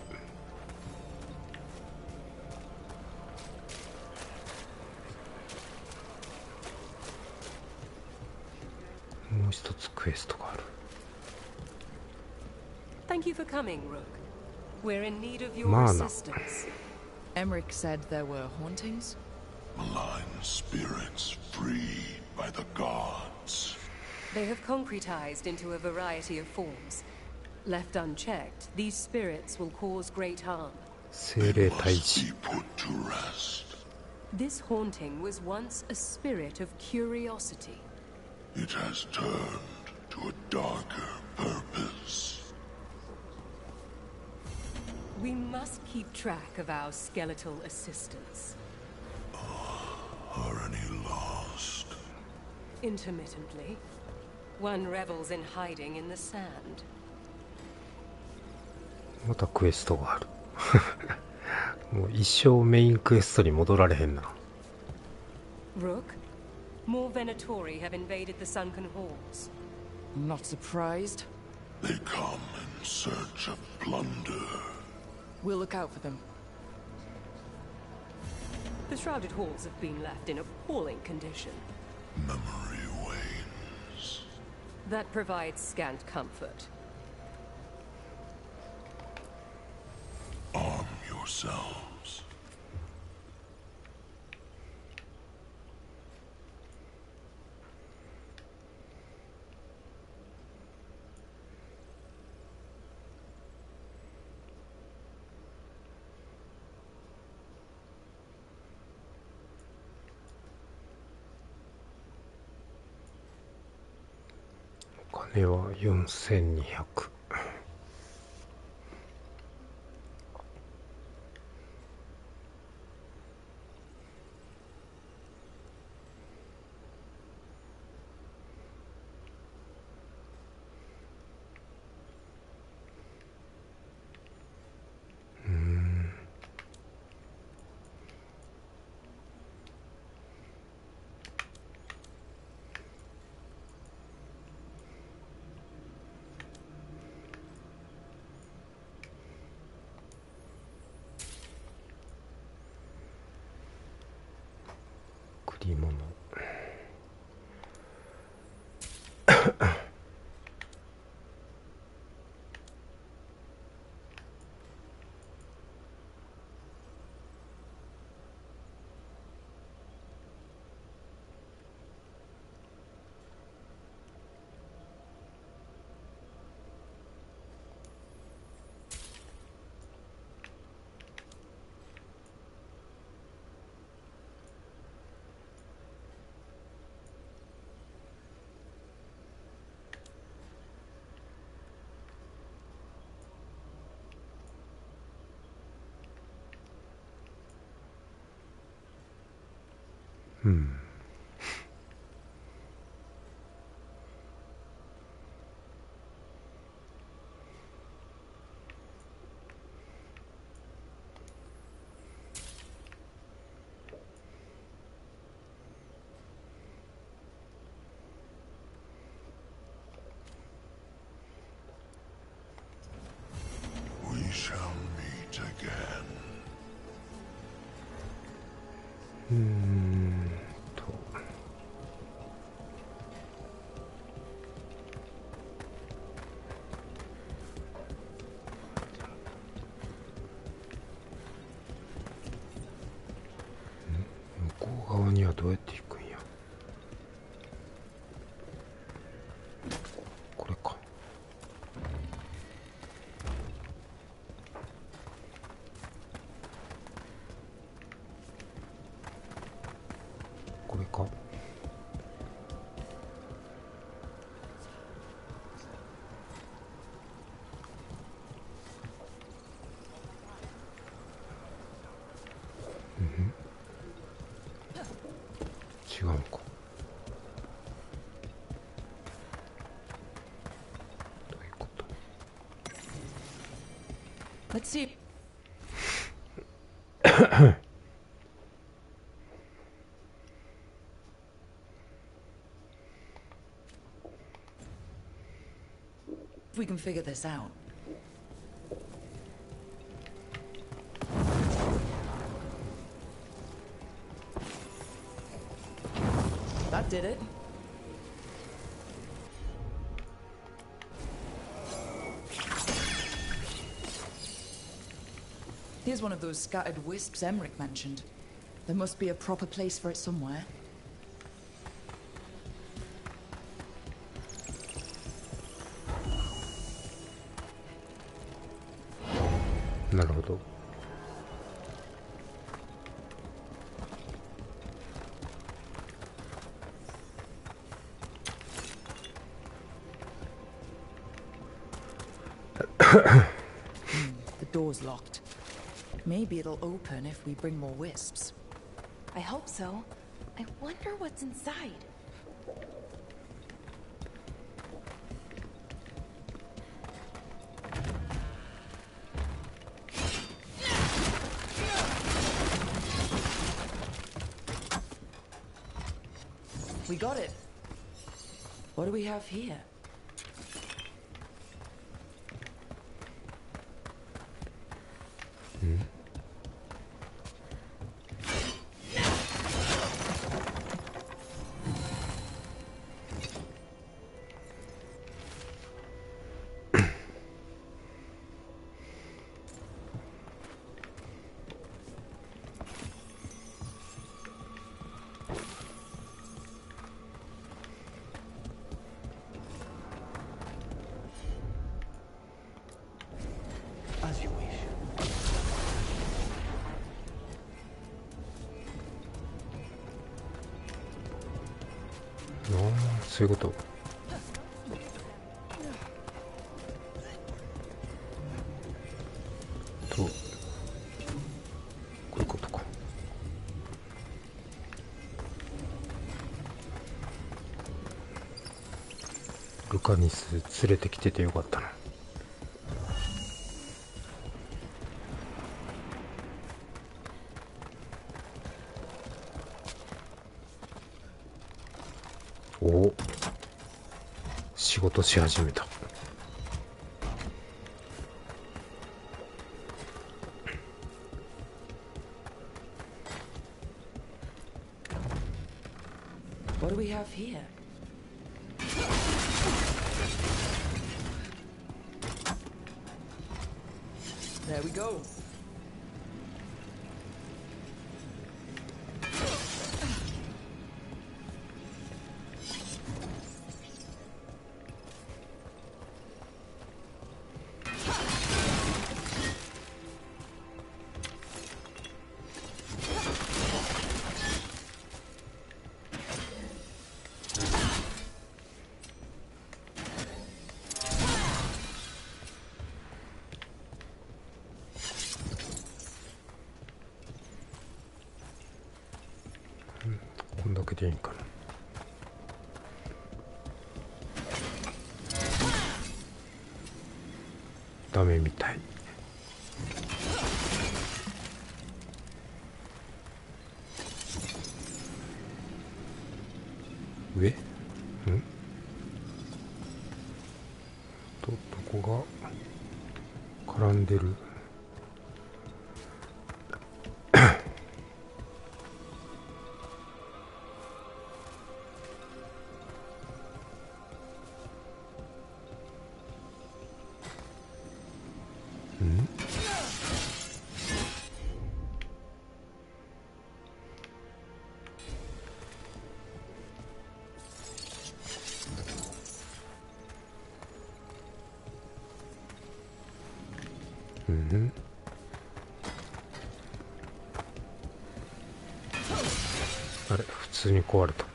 Speaker 18: Thank you for coming, Rook. We're in need of your
Speaker 4: Mana.
Speaker 18: assistance.
Speaker 8: Emmerich said there were hauntings?
Speaker 19: Malign spirits freed by the gods.
Speaker 18: They have concretized into a variety of forms. Left unchecked, these spirits will cause great harm.
Speaker 19: They must be put to rest.
Speaker 18: This haunting was once a spirit of curiosity.
Speaker 19: It has turned to a darker purpose.
Speaker 18: We must keep track of our skeletal assistants.
Speaker 19: Are any lost?
Speaker 18: Intermittently. One revels in hiding in the sand.
Speaker 4: またクエストがある。もう一生メインクエストに戻られへんな。
Speaker 18: Rook, more Venatori have invaded the sunken halls.
Speaker 8: Not surprised.
Speaker 19: They come in search of plunder.
Speaker 8: We'll look out for them.
Speaker 18: The shrouded halls have been left in appalling condition.
Speaker 19: Memory wanes.
Speaker 18: That provides scant comfort.
Speaker 19: Arm yourselves.
Speaker 4: お金は4200。贈り物。
Speaker 19: We shall meet again.
Speaker 4: 向こう側にはどうやって行くんや。これか。これか。違うのか。どういうこと。
Speaker 8: Let's see. If we can figure this out. That did it. Here's one of those scattered wisps Emmerich mentioned. There must be a proper place for it somewhere.
Speaker 4: なるほど。
Speaker 8: The door's locked. Maybe it'll open if we bring more wisps.
Speaker 3: I hope so. I wonder what's inside.
Speaker 8: We got it. What do we have here?
Speaker 10: As you wish.
Speaker 4: そういうこと。と、こういうことか。ルカニス連れてきててよかったな。お、仕事し始めた。
Speaker 8: What do we have here? There we go.
Speaker 4: こんだけでいいんかな。ダメみたい。上？ん？どこが絡んでる？あれ、普通に壊れた。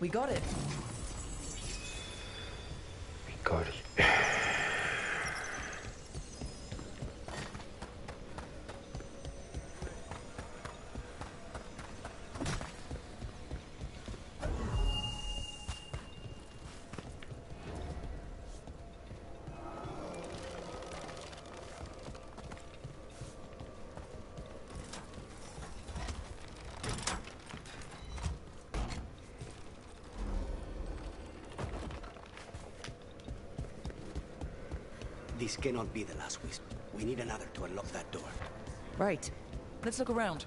Speaker 8: We got it.
Speaker 4: 光。
Speaker 10: This cannot be the last wisp. We need another to unlock that door.
Speaker 8: Right. Let's look around.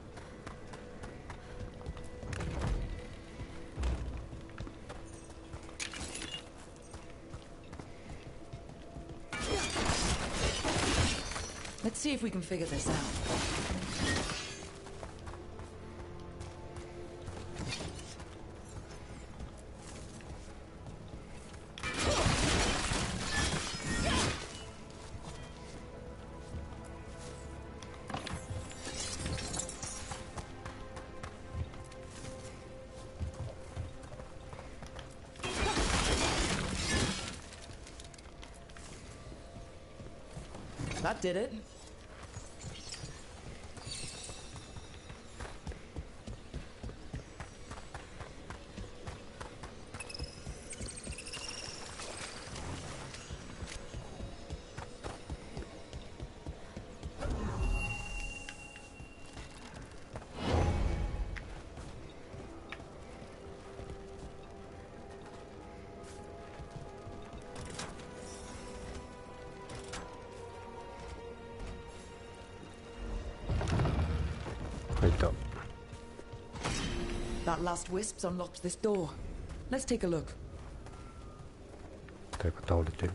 Speaker 8: Let's see if we can figure this out. That did it. That last wisp's unlocked this door. Let's take a look.
Speaker 4: 誰か倒れてる。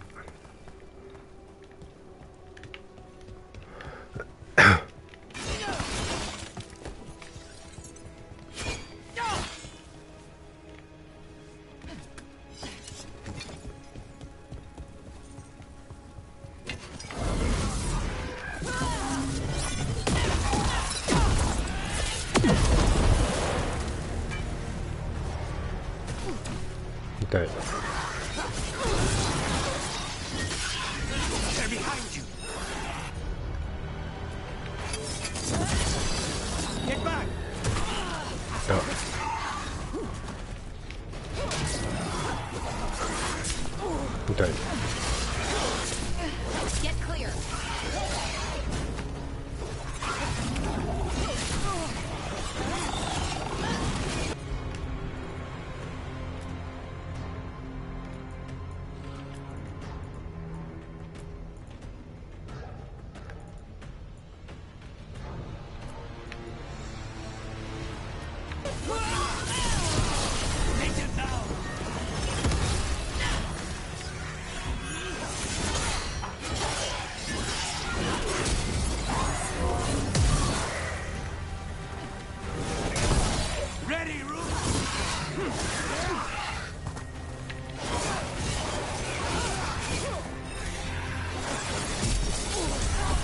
Speaker 4: 痛い。
Speaker 10: They're behind you. Get back.
Speaker 4: 痛い。
Speaker 3: Get clear.
Speaker 10: Ready, Rook.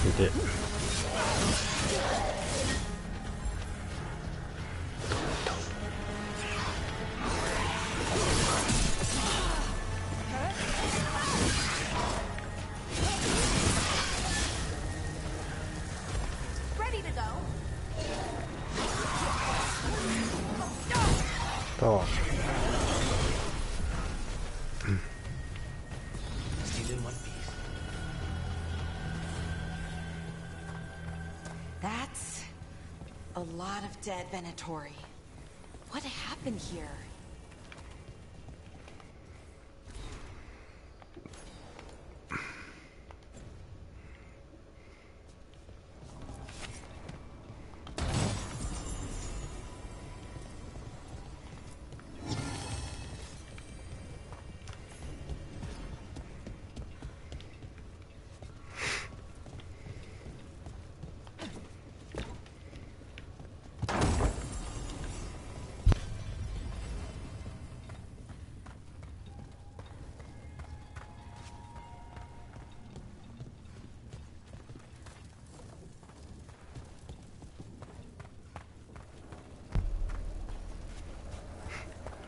Speaker 4: 見て。
Speaker 3: Ready to go.
Speaker 4: と。
Speaker 10: Still in one piece.
Speaker 3: That's a lot of dead Venatori. What happened here?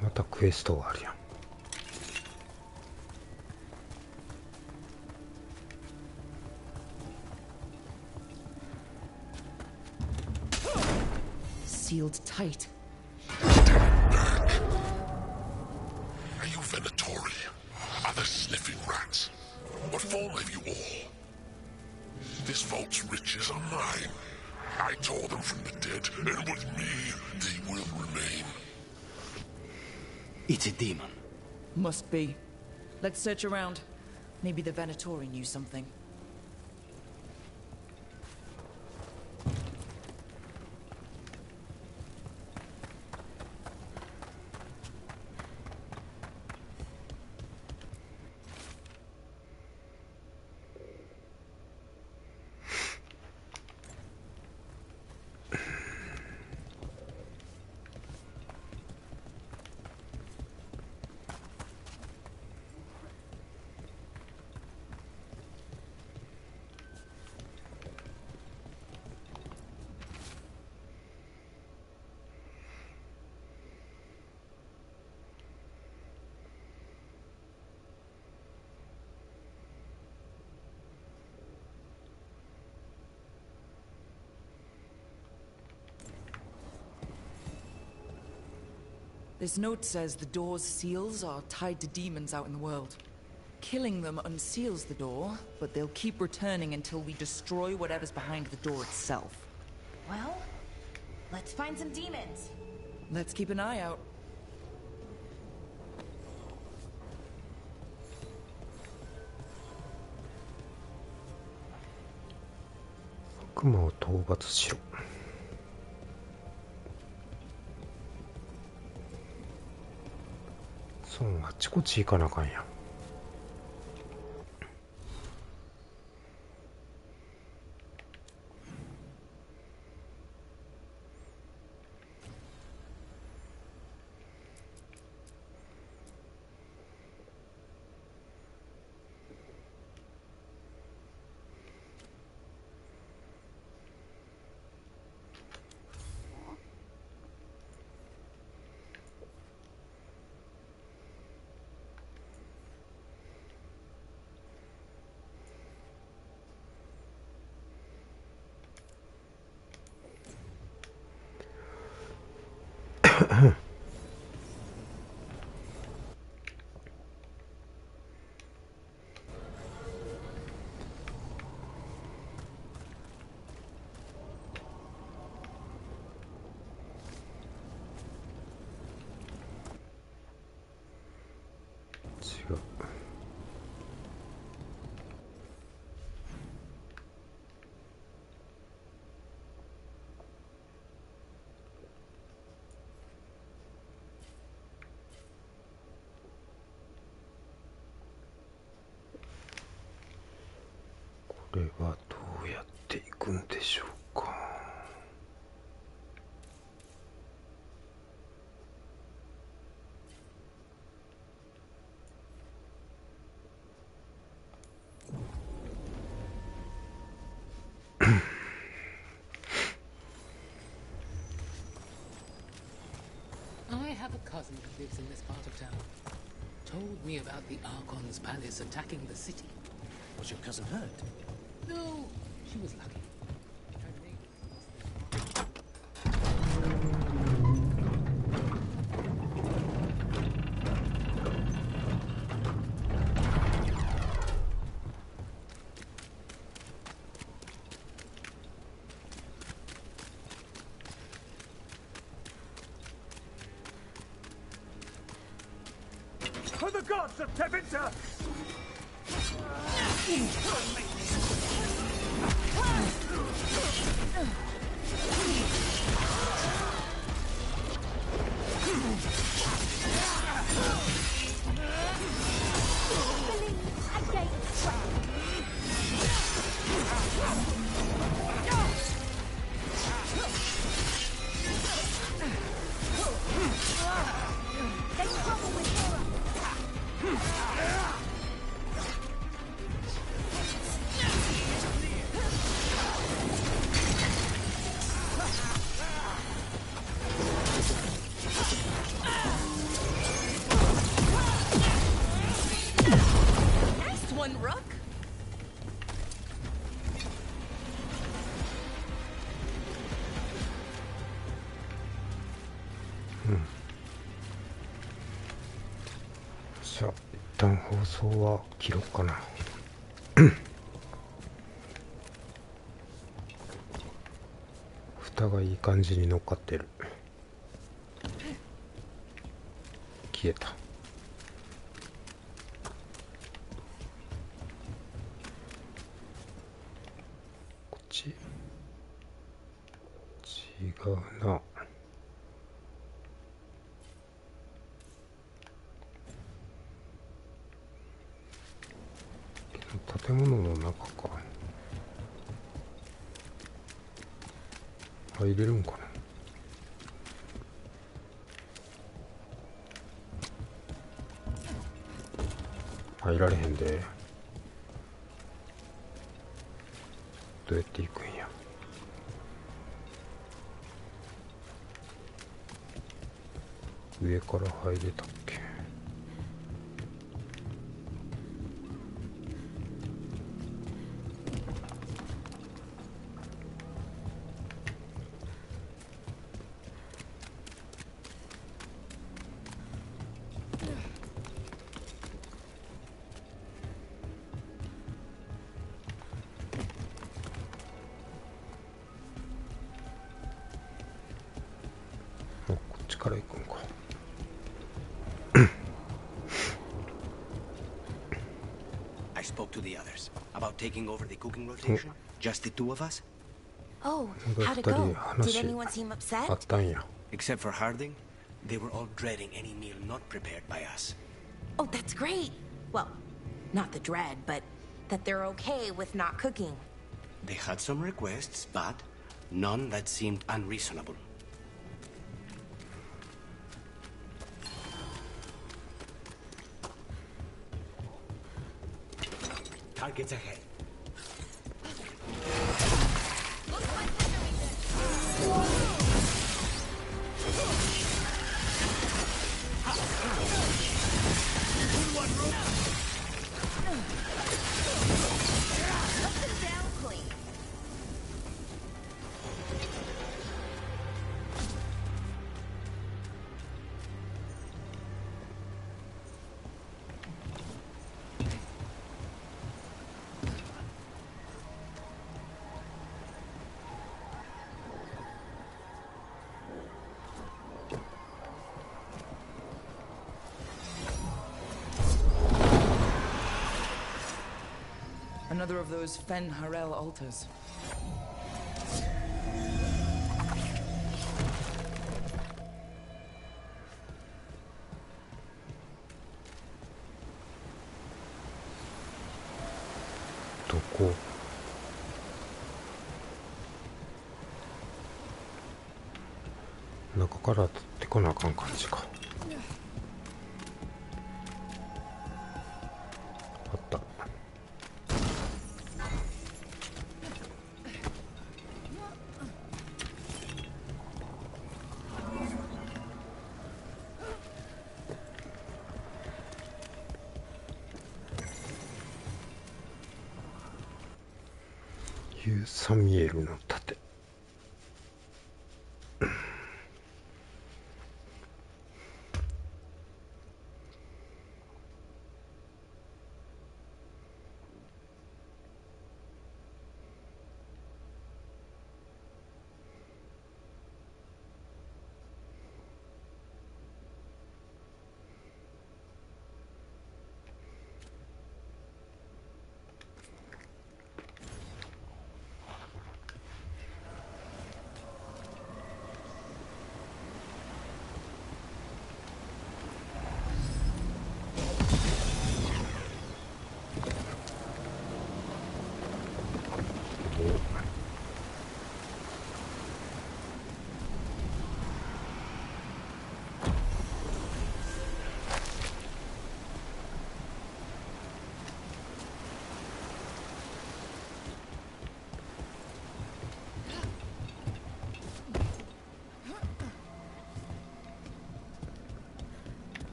Speaker 4: またクエストがあるやん。
Speaker 8: Sealed tight.
Speaker 19: Are you Venatori? Are the sniffing rats? What form have you all? This vault's riches are mine. I tore them from the dead, and with me, they will remain.
Speaker 10: It's a demon.
Speaker 8: Must be. Let's search around. Maybe the Venatori knew something. This note says the door's seals are tied to demons out in the world. Killing them unseals the door, but they'll keep returning until we destroy whatever's behind the door itself.
Speaker 3: Well, let's find some demons.
Speaker 8: Let's keep an eye out.
Speaker 4: 悪魔を討伐しろ。そう、あっちこっち行かなあかんやん。違う。これはどうやっていくんでしょうか。
Speaker 12: I have a cousin who lives in this part of town. Told me about the Archon's palace attacking the city.
Speaker 10: Was your cousin hurt?
Speaker 12: No, she was lucky.
Speaker 20: For the gods of Tevinter!
Speaker 3: Nice one, Rook.
Speaker 4: じゃあ一旦放送は切ろうかな。蓋がいい感じに乗っかってる。消えた。こっち違うな。建物の中か。入れるんかな。入られへんで。どうやって行くんや。上から入れたっけ。から行くんか。
Speaker 10: I spoke to the others about taking over the cooking rotation. Just the two of us.
Speaker 3: Oh, how'd it go? Did anyone seem upset?
Speaker 4: あったんや。
Speaker 10: Except for Harding, they were all dreading any meal not prepared by us.
Speaker 3: Oh, that's great. Well, not the dread, but that they're okay with not cooking.
Speaker 10: They had some requests, but none that seemed unreasonable. Targets ahead.
Speaker 8: Another of those Fen Harel altars.
Speaker 4: Doko? 中から取ってこなあかん感じか。あった。ユーサミエルの盾。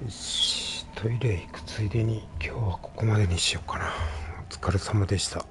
Speaker 4: よし、トイレ行くついでに今日はここまでにしようかな。お疲れ様でした。